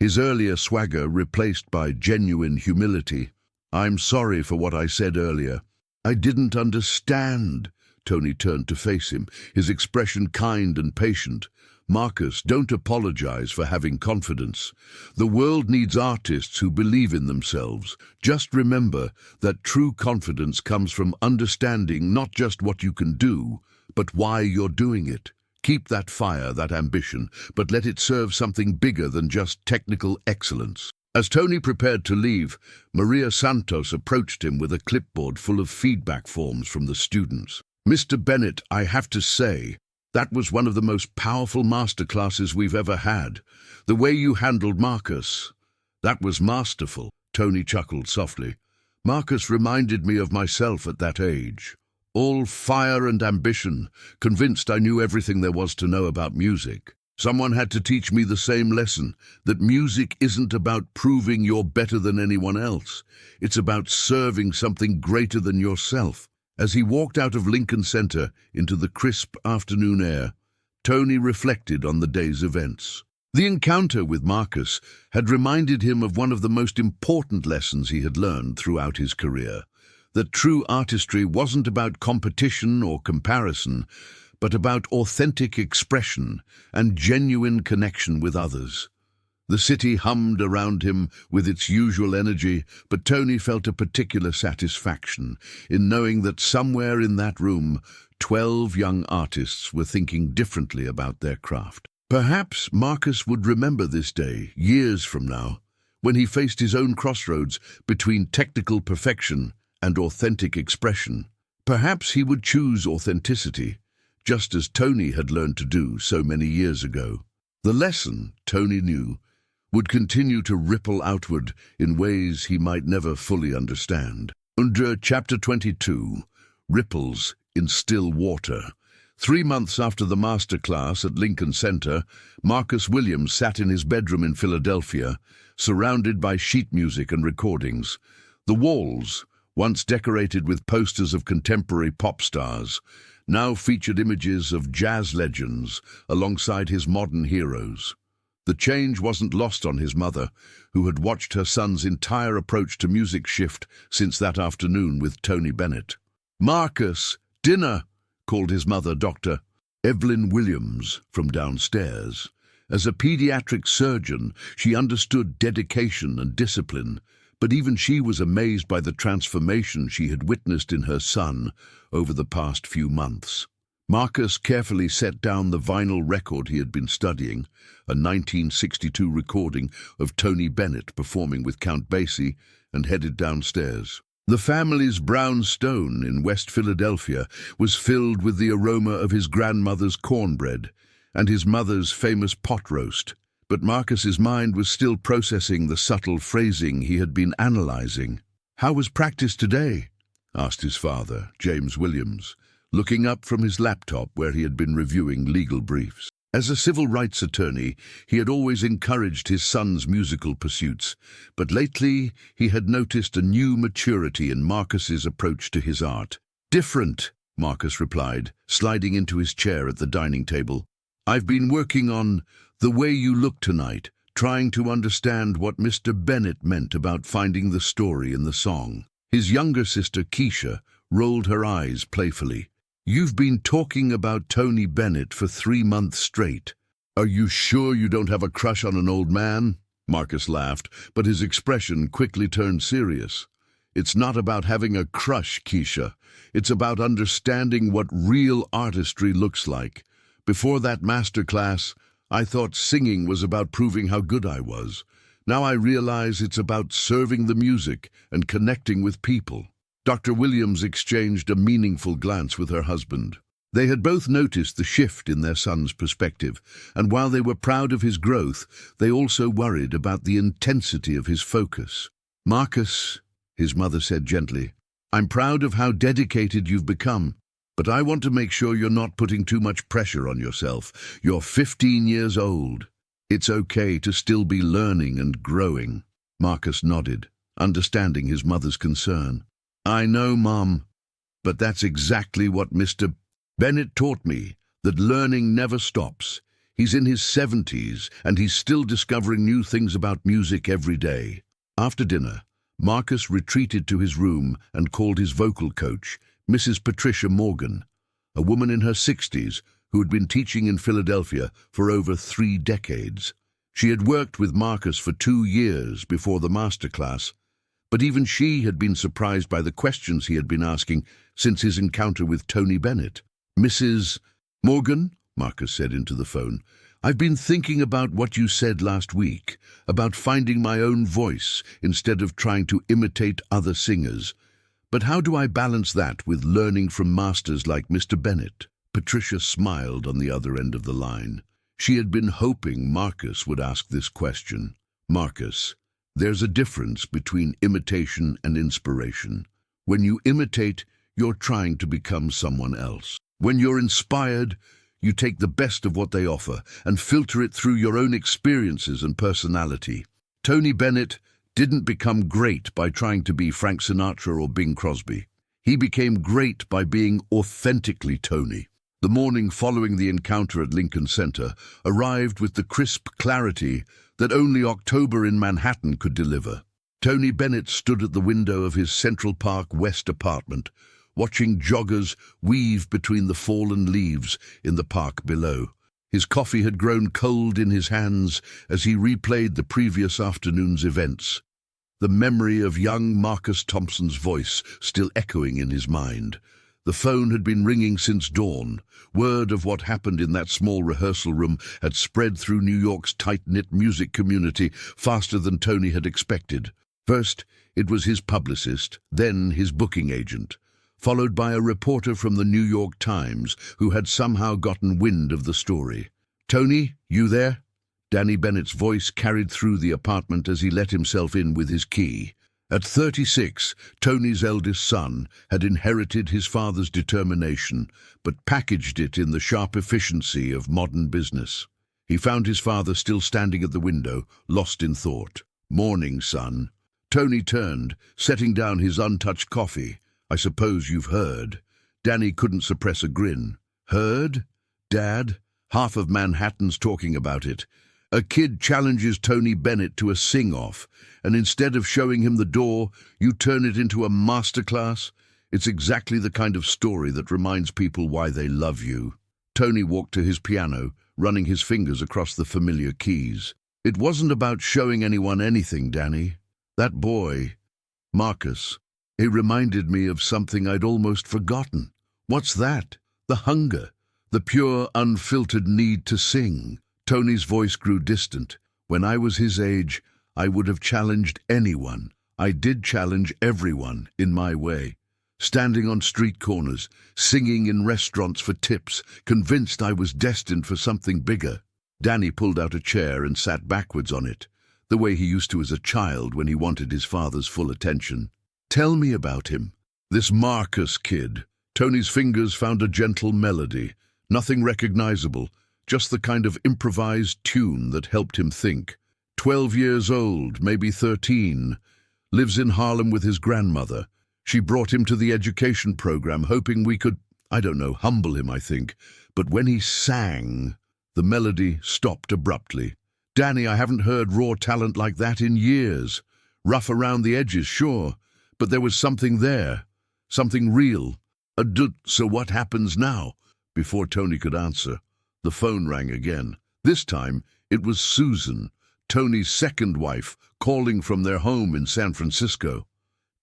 his earlier swagger replaced by genuine humility. "I'm sorry for what I said earlier. I didn't understand." Tony turned to face him, his expression kind and patient. "Marcus, don't apologize for having confidence. The world needs artists who believe in themselves. Just remember that true confidence comes from understanding not just what you can do, but why you're doing it. Keep that fire, that ambition, but let it serve something bigger than just technical excellence." As Tony prepared to leave, Maria Santos approached him with a clipboard full of feedback forms from the students. "Mr. Bennett, I have to say, that was one of the most powerful masterclasses we've ever had. The way you handled Marcus, that was masterful." Tony chuckled softly. "Marcus reminded me of myself at that age. All fire and ambition, convinced I knew everything there was to know about music. Someone had to teach me the same lesson, that music isn't about proving you're better than anyone else. It's about serving something greater than yourself." As he walked out of Lincoln Center into the crisp afternoon air, Tony reflected on the day's events. The encounter with Marcus had reminded him of one of the most important lessons he had learned throughout his career, that true artistry wasn't about competition or comparison, but about authentic expression and genuine connection with others. The city hummed around him with its usual energy, but Tony felt a particular satisfaction in knowing that somewhere in that room, 12 young artists were thinking differently about their craft. Perhaps Marcus would remember this day, years from now, when he faced his own crossroads between technical perfection and authentic expression. Perhaps he would choose authenticity, just as Tony had learned to do so many years ago. The lesson, Tony knew, would continue to ripple outward in ways he might never fully understand. Under Chapter 22, Ripples in Still Water. 3 months after the master class at Lincoln Center, Marcus Williams sat in his bedroom in Philadelphia, surrounded by sheet music and recordings. The walls, once decorated with posters of contemporary pop stars, now featured images of jazz legends alongside his modern heroes. The change wasn't lost on his mother, who had watched her son's entire approach to music shift since that afternoon with Tony Bennett. "Marcus, dinner!" called his mother, Dr. Evelyn Williams, from downstairs. As a pediatric surgeon, she understood dedication and discipline, but even she was amazed by the transformation she had witnessed in her son over the past few months. Marcus carefully set down the vinyl record he had been studying, a 1962 recording of Tony Bennett performing with Count Basie, and headed downstairs. The family's brownstone in West Philadelphia was filled with the aroma of his grandmother's cornbread and his mother's famous pot roast. But Marcus's mind was still processing the subtle phrasing he had been analyzing. "How was practice today?" asked his father, James Williams, looking up from his laptop where he had been reviewing legal briefs. As a civil rights attorney, he had always encouraged his son's musical pursuits, but lately he had noticed a new maturity in Marcus's approach to his art. "Different," Marcus replied, sliding into his chair at the dining table. "I've been working on The Way You Look Tonight, trying to understand what Mr. Bennett meant about finding the story in the song." His younger sister, Keisha, rolled her eyes playfully. "You've been talking about Tony Bennett for 3 months straight. Are you sure you don't have a crush on an old man?" Marcus laughed, but his expression quickly turned serious. "It's not about having a crush, Keisha. It's about understanding what real artistry looks like. Before that master class, I thought singing was about proving how good I was. Now I realize it's about serving the music and connecting with people." Dr. Williams exchanged a meaningful glance with her husband. They had both noticed the shift in their son's perspective, and while they were proud of his growth, they also worried about the intensity of his focus. "Marcus," his mother said gently, "I'm proud of how dedicated you've become, but I want to make sure you're not putting too much pressure on yourself. You're 15 years old. It's okay to still be learning and growing." Marcus nodded, understanding his mother's concern. "I know, Mom, but that's exactly what Mr. Bennett taught me, that learning never stops. He's in his 70s, and he's still discovering new things about music every day." After dinner, Marcus retreated to his room and called his vocal coach, Mrs. Patricia Morgan, a woman in her 60s who had been teaching in Philadelphia for over 3 decades. She had worked with Marcus for 2 years before the master class, but even she had been surprised by the questions he had been asking since his encounter with Tony Bennett. "Mrs. Morgan," Marcus said into the phone, "I've been thinking about what you said last week, about finding my own voice instead of trying to imitate other singers. But how do I balance that with learning from masters like Mr. Bennett?" Patricia smiled on the other end of the line. She had been hoping Marcus would ask this question. "Marcus, there's a difference between imitation and inspiration. When you imitate, you're trying to become someone else. When you're inspired, you take the best of what they offer and filter it through your own experiences and personality. Tony Bennett didn't become great by trying to be Frank Sinatra or Bing Crosby. He became great by being authentically Tony." The morning following the encounter at Lincoln Center arrived with the crisp clarity that only October in Manhattan could deliver. Tony Bennett stood at the window of his Central Park West apartment, watching joggers weave between the fallen leaves in the park below. His coffee had grown cold in his hands as he replayed the previous afternoon's events, the memory of young Marcus Thompson's voice still echoing in his mind. The phone had been ringing since dawn. Word of what happened in that small rehearsal room had spread through New York's tight-knit music community faster than Tony had expected. First, it was his publicist, then his booking agent, followed by a reporter from the New York Times who had somehow gotten wind of the story. "Tony, you there?" Danny Bennett's voice carried through the apartment as he let himself in with his key. At 36, Tony's eldest son had inherited his father's determination, but packaged it in the sharp efficiency of modern business. He found his father still standing at the window, lost in thought. "Morning, son." Tony turned, setting down his untouched coffee. "I suppose you've heard." Danny couldn't suppress a grin. "Heard? Dad? Half of Manhattan's talking about it. A kid challenges Tony Bennett to a sing-off, and instead of showing him the door, you turn it into a masterclass. It's exactly the kind of story that reminds people why they love you." Tony walked to his piano, running his fingers across the familiar keys. "It wasn't about showing anyone anything, Danny. That boy, Marcus, he reminded me of something I'd almost forgotten." "What's that?" "The hunger, the pure, unfiltered need to sing." Tony's voice grew distant. "When I was his age, I would have challenged anyone. I did challenge everyone in my way. Standing on street corners, singing in restaurants for tips, convinced I was destined for something bigger. Danny pulled out a chair and sat backwards on it, the way he used to as a child when he wanted his father's full attention. Tell me about him. This Marcus kid. Tony's fingers found a gentle melody, nothing recognizable, just the kind of improvised tune that helped him think. 12 years old, maybe 13. Lives in Harlem with his grandmother. She brought him to the education program, hoping we could, I don't know, humble him, I think. But when he sang, the melody stopped abruptly. Danny, I haven't heard raw talent like that in years. Rough around the edges, sure, but there was something there, something real. So what happens now? Before Tony could answer, the phone rang again. This time, it was Susan, Tony's second wife, calling from their home in San Francisco.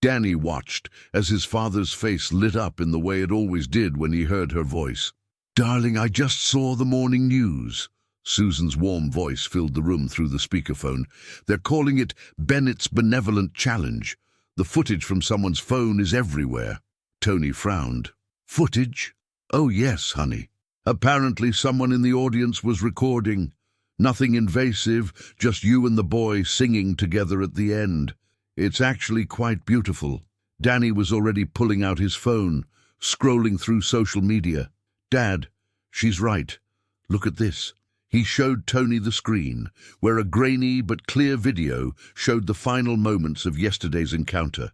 Danny watched as his father's face lit up in the way it always did when he heard her voice. Darling, I just saw the morning news. Susan's warm voice filled the room through the speakerphone. They're calling it Bennett's Benevolent Challenge. The footage from someone's phone is everywhere. Tony frowned. Footage? Oh yes, honey. Apparently someone in the audience was recording. Nothing invasive, just you and the boy singing together at the end. It's actually quite beautiful. Danny was already pulling out his phone, scrolling through social media. Dad, she's right. Look at this. He showed Tony the screen, where a grainy but clear video showed the final moments of yesterday's encounter.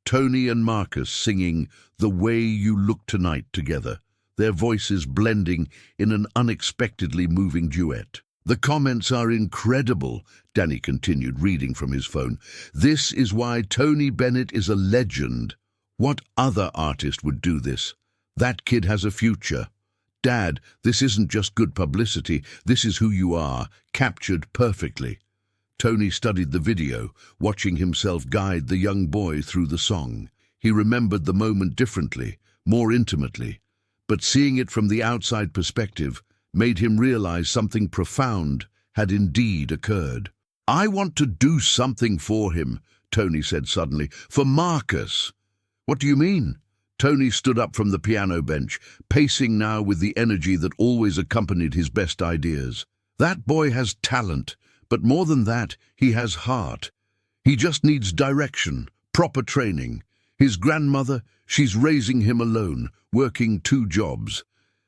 Tony and Marcus singing The Way You Look Tonight together, their voices blending in an unexpectedly moving duet. The comments are incredible, Danny continued, reading from his phone. This is why Tony Bennett is a legend. What other artist would do this? That kid has a future. Dad, this isn't just good publicity, this is who you are, captured perfectly. Tony studied the video, watching himself guide the young boy through the song. He remembered the moment differently, more intimately, but seeing it from the outside perspective made him realize something profound had indeed occurred. I want to do something for him, Tony said suddenly. For Marcus. What do you mean? Tony stood up from the piano bench, pacing now with the energy that always accompanied his best ideas. That boy has talent, but more than that, he has heart. He just needs direction, proper training. His grandmother, she's raising him alone, working 2 jobs.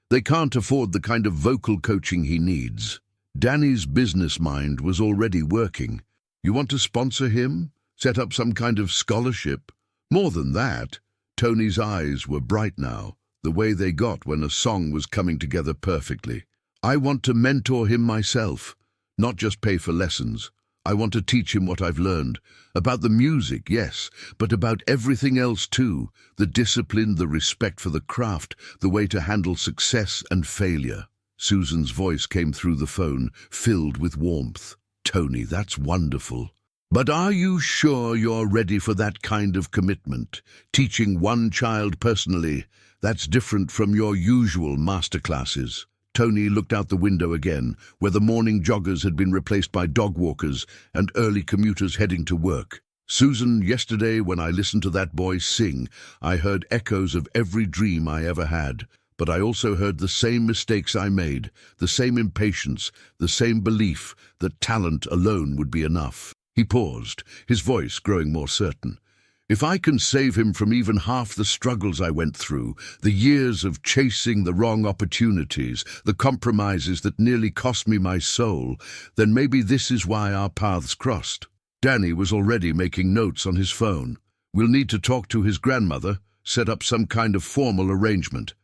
They can't afford the kind of vocal coaching he needs. Danny's business mind was already working. You want to sponsor him? Set up some kind of scholarship? More than that. Tony's eyes were bright now, the way they got when a song was coming together perfectly. I want to mentor him myself, not just pay for lessons. I want to teach him what I've learned. About the music, yes, but about everything else too. The discipline, the respect for the craft, the way to handle success and failure. Susan's voice came through the phone, filled with warmth. Tony, that's wonderful. But are you sure you're ready for that kind of commitment? Teaching one child personally, that's different from your usual masterclasses. Tony looked out the window again, where the morning joggers had been replaced by dog walkers and early commuters heading to work. Susan, yesterday when I listened to that boy sing, I heard echoes of every dream I ever had. But I also heard the same mistakes I made, the same impatience, the same belief that talent alone would be enough. He paused, his voice growing more certain. If I can save him from even half the struggles I went through, the years of chasing the wrong opportunities, the compromises that nearly cost me my soul, then maybe this is why our paths crossed. Danny was already making notes on his phone. We'll need to talk to his grandmother, set up some kind of formal arrangement,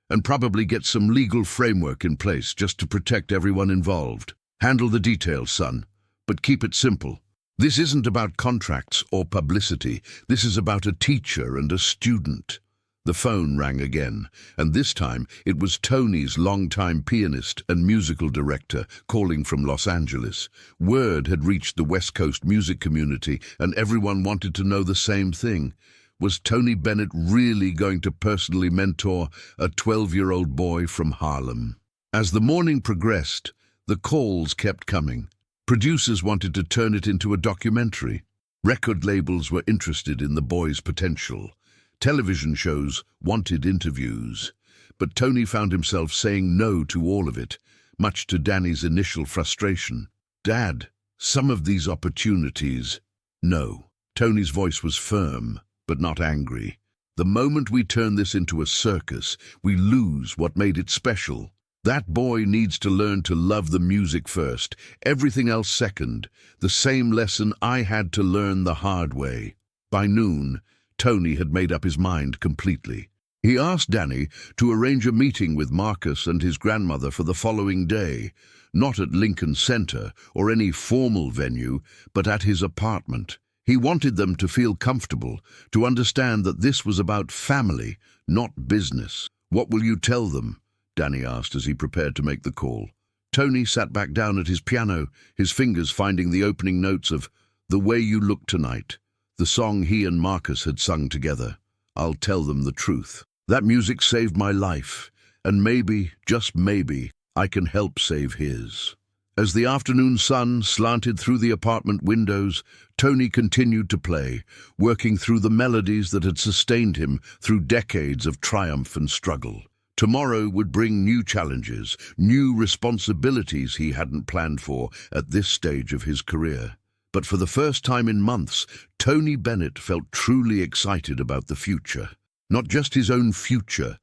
and probably get some legal framework in place just to protect everyone involved. Handle the details, son, but keep it simple. This isn't about contracts or publicity. This is about a teacher and a student. The phone rang again, and this time it was Tony's longtime pianist and musical director calling from Los Angeles. Word had reached the West Coast music community, and everyone wanted to know the same thing. Was Tony Bennett really going to personally mentor a 12-year-old boy from Harlem? As the morning progressed, the calls kept coming. Producers wanted to turn it into a documentary. Record labels were interested in the boy's potential. Television shows wanted interviews. But Tony found himself saying no to all of it, much to Danny's initial frustration. "Dad, some of these opportunities—" "No." Tony's voice was firm, but not angry. "The moment we turn this into a circus, we lose what made it special. That boy needs to learn to love the music first, everything else second, the same lesson I had to learn the hard way." By noon, Tony had made up his mind completely. He asked Danny to arrange a meeting with Marcus and his grandmother for the following day, not at Lincoln Center or any formal venue, but at his apartment. He wanted them to feel comfortable, to understand that this was about family, not business. "What will you tell them?" Danny asked as he prepared to make the call. Tony sat back down at his piano, his fingers finding the opening notes of "The Way You Look Tonight," the song he and Marcus had sung together. "I'll tell them the truth. That music saved my life, and maybe, just maybe, I can help save his." As the afternoon sun slanted through the apartment windows, Tony continued to play, working through the melodies that had sustained him through decades of triumph and struggle. Tomorrow would bring new challenges, new responsibilities he hadn't planned for at this stage of his career. But for the first time in months, Tony Bennett felt truly excited about the future. Not just his own future,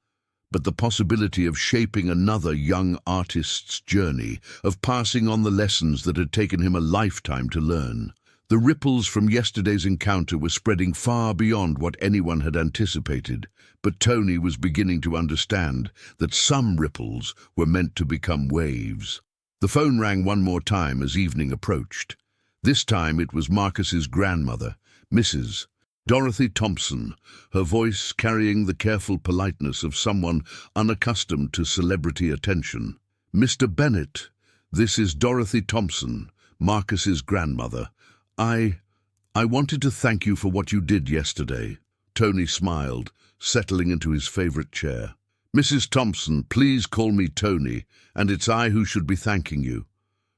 but the possibility of shaping another young artist's journey, of passing on the lessons that had taken him a lifetime to learn. The ripples from yesterday's encounter were spreading far beyond what anyone had anticipated, but Tony was beginning to understand that some ripples were meant to become waves. The phone rang one more time as evening approached. This time it was Marcus's grandmother, Mrs. Dorothy Thompson, her voice carrying the careful politeness of someone unaccustomed to celebrity attention. "Mr. Bennett, this is Dorothy Thompson, Marcus's grandmother. I wanted to thank you for what you did yesterday." Tony smiled, settling into his favorite chair. "Mrs. Thompson, please call me Tony, and it's I who should be thanking you.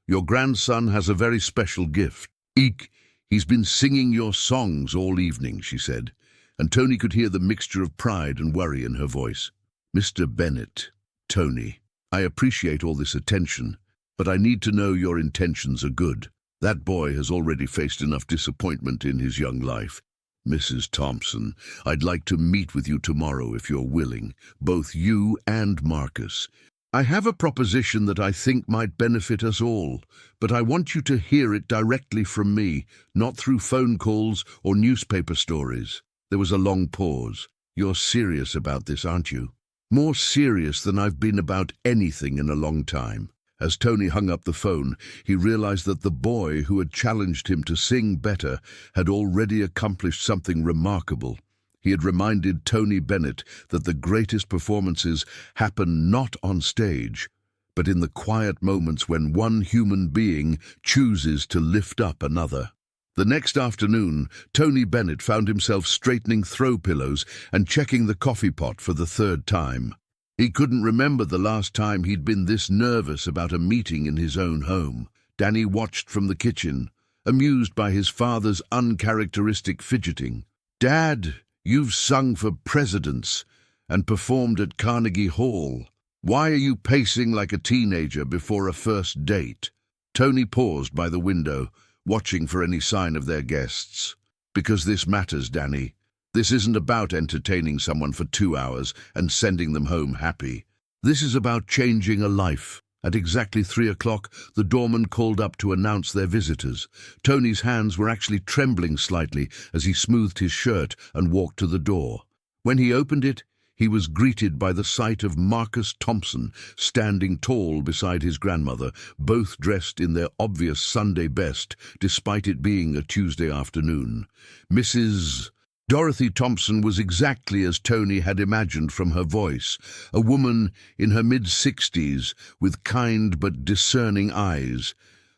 Your grandson has a very special gift. He's been singing your songs all evening," she said, and Tony could hear the mixture of pride and worry in her voice. "Mr. Bennett, Tony, I appreciate all this attention, but I need to know your intentions are good. That boy has already faced enough disappointment in his young life. Mrs. Thompson, I'd like to meet with you tomorrow if you're willing, both you and Marcus. I have a proposition that I think might benefit us all, but I want you to hear it directly from me, not through phone calls or newspaper stories." There was a long pause. "You're serious about this, aren't you?" "More serious than I've been about anything in a long time." As Tony hung up the phone, he realized that the boy who had challenged him to sing better had already accomplished something remarkable. He had reminded Tony Bennett that the greatest performances happen not on stage, but in the quiet moments when one human being chooses to lift up another. The next afternoon, Tony Bennett found himself straightening throw pillows and checking the coffee pot for the third time. He couldn't remember the last time he'd been this nervous about a meeting in his own home. Danny watched from the kitchen, amused by his father's uncharacteristic fidgeting. "Dad, you've sung for presidents and performed at Carnegie Hall. Why are you pacing like a teenager before a first date?" Tony paused by the window, watching for any sign of their guests. "Because this matters, Danny. This isn't about entertaining someone for 2 hours and sending them home happy. This is about changing a life." At exactly 3 o'clock, the doorman called up to announce their visitors. Tony's hands were actually trembling slightly as he smoothed his shirt and walked to the door. When he opened it, he was greeted by the sight of Marcus Thompson standing tall beside his grandmother, both dressed in their obvious Sunday best, despite it being a Tuesday afternoon. Mrs. Dorothy Thompson was exactly as Tony had imagined from her voice, a woman in her mid-60s with kind but discerning eyes,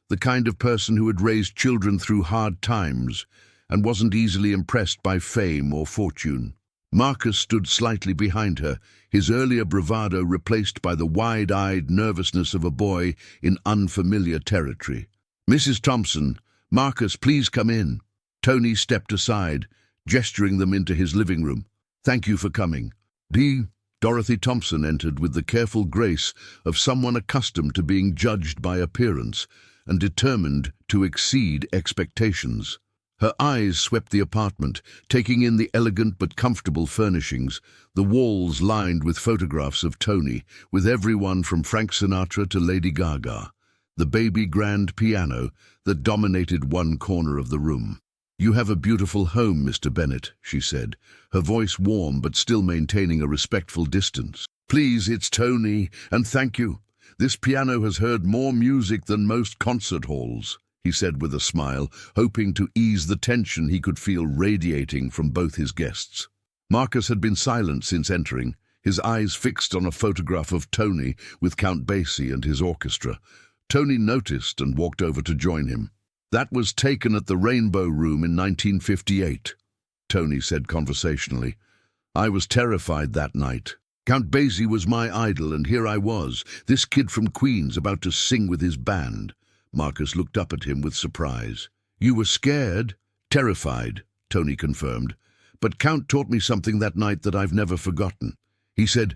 the kind of person who had raised children through hard times and wasn't easily impressed by fame or fortune. Marcus stood slightly behind her, his earlier bravado replaced by the wide-eyed nervousness of a boy in unfamiliar territory. "Mrs. Thompson, Marcus, please come in." Tony stepped aside, gesturing them into his living room. "Thank you for coming." Dorothy Thompson entered with the careful grace of someone accustomed to being judged by appearance and determined to exceed expectations. Her eyes swept the apartment, taking in the elegant but comfortable furnishings, the walls lined with photographs of Tony, with everyone from Frank Sinatra to Lady Gaga, the baby grand piano that dominated one corner of the room. "You have a beautiful home, Mr. Bennett," she said, her voice warm but still maintaining a respectful distance. "Please, it's Tony, and thank you. This piano has heard more music than most concert halls," he said with a smile, hoping to ease the tension he could feel radiating from both his guests. Marcus had been silent since entering, his eyes fixed on a photograph of Tony with Count Basie and his orchestra. Tony noticed and walked over to join him. "That was taken at the Rainbow Room in 1958, Tony said conversationally. "I was terrified that night. Count Basie was my idol, and here I was, this kid from Queens about to sing with his band." Marcus looked up at him with surprise. "You were scared?" "Terrified," Tony confirmed. "But Count taught me something that night that I've never forgotten. He said,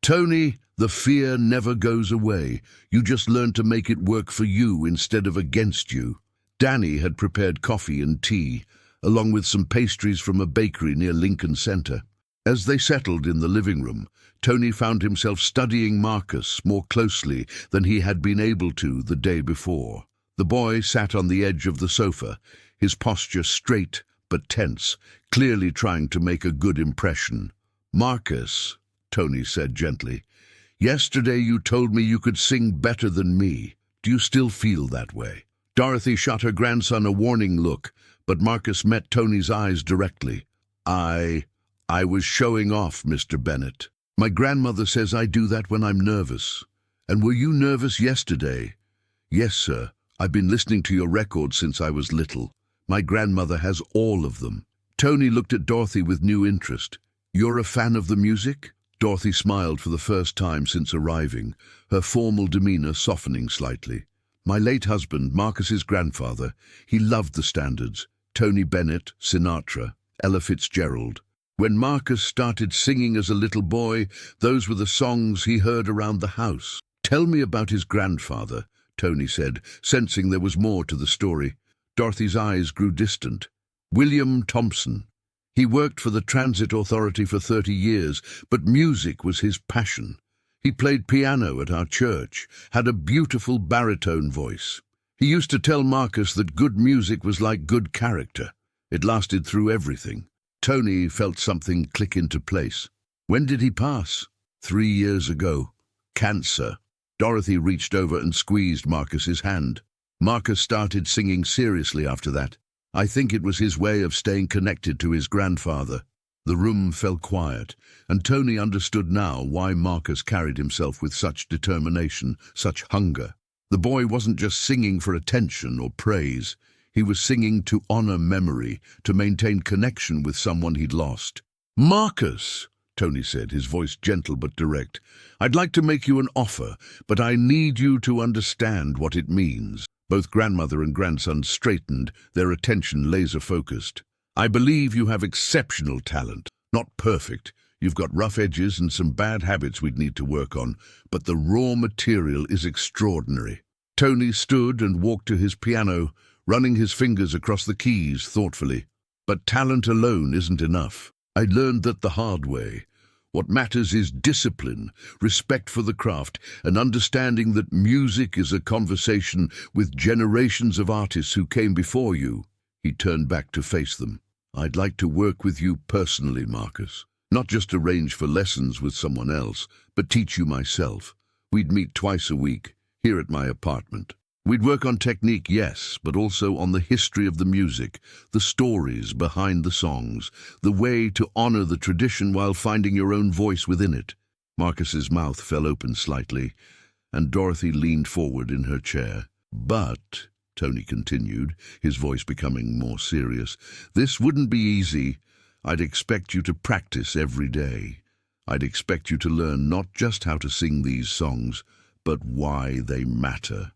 'Tony, the fear never goes away. You just learn to make it work for you instead of against you.'" Danny had prepared coffee and tea, along with some pastries from a bakery near Lincoln Center. As they settled in the living room, Tony found himself studying Marcus more closely than he had been able to the day before. The boy sat on the edge of the sofa, his posture straight but tense, clearly trying to make a good impression. "Marcus," Tony said gently, "yesterday you told me you could sing better than me. Do you still feel that way?" Dorothy shot her grandson a warning look, but Marcus met Tony's eyes directly. I was showing off, Mr. Bennett. My grandmother says I do that when I'm nervous." "And were you nervous yesterday?" "Yes, sir. I've been listening to your records since I was little. My grandmother has all of them." Tony looked at Dorothy with new interest. "You're a fan of the music?" Dorothy smiled for the first time since arriving, her formal demeanor softening slightly. "My late husband, Marcus's grandfather, he loved the standards. Tony Bennett, Sinatra, Ella Fitzgerald. When Marcus started singing as a little boy, those were the songs he heard around the house." "Tell me about his grandfather," Tony said, sensing there was more to the story. Dorothy's eyes grew distant. "William Thompson. He worked for the Transit Authority for 30 years, but music was his passion. He played piano at our church, had a beautiful baritone voice. He used to tell Marcus that good music was like good character. It lasted through everything." Tony felt something click into place. "When did he pass?" 3 years ago. Cancer." Dorothy reached over and squeezed Marcus's hand. "Marcus started singing seriously after that. I think it was his way of staying connected to his grandfather." The room fell quiet, and Tony understood now why Marcus carried himself with such determination, such hunger. The boy wasn't just singing for attention or praise. He was singing to honor memory, to maintain connection with someone he'd lost. "Marcus," Tony said, his voice gentle but direct, "I'd like to make you an offer, but I need you to understand what it means." Both grandmother and grandson straightened, their attention laser-focused. "I believe you have exceptional talent. Not perfect. You've got rough edges and some bad habits we'd need to work on, but the raw material is extraordinary." Tony stood and walked to his piano, running his fingers across the keys thoughtfully. "But talent alone isn't enough. I learned that the hard way. What matters is discipline, respect for the craft, and understanding that music is a conversation with generations of artists who came before you." He turned back to face them. "I'd like to work with you personally, Marcus. Not just arrange for lessons with someone else, but teach you myself. We'd meet twice a week, here at my apartment. We'd work on technique, yes, but also on the history of the music, the stories behind the songs, the way to honor the tradition while finding your own voice within it." Marcus's mouth fell open slightly, and Dorothy leaned forward in her chair. "But," Tony continued, his voice becoming more serious, "this wouldn't be easy. I'd expect you to practice every day. I'd expect you to learn not just how to sing these songs, but why they matter."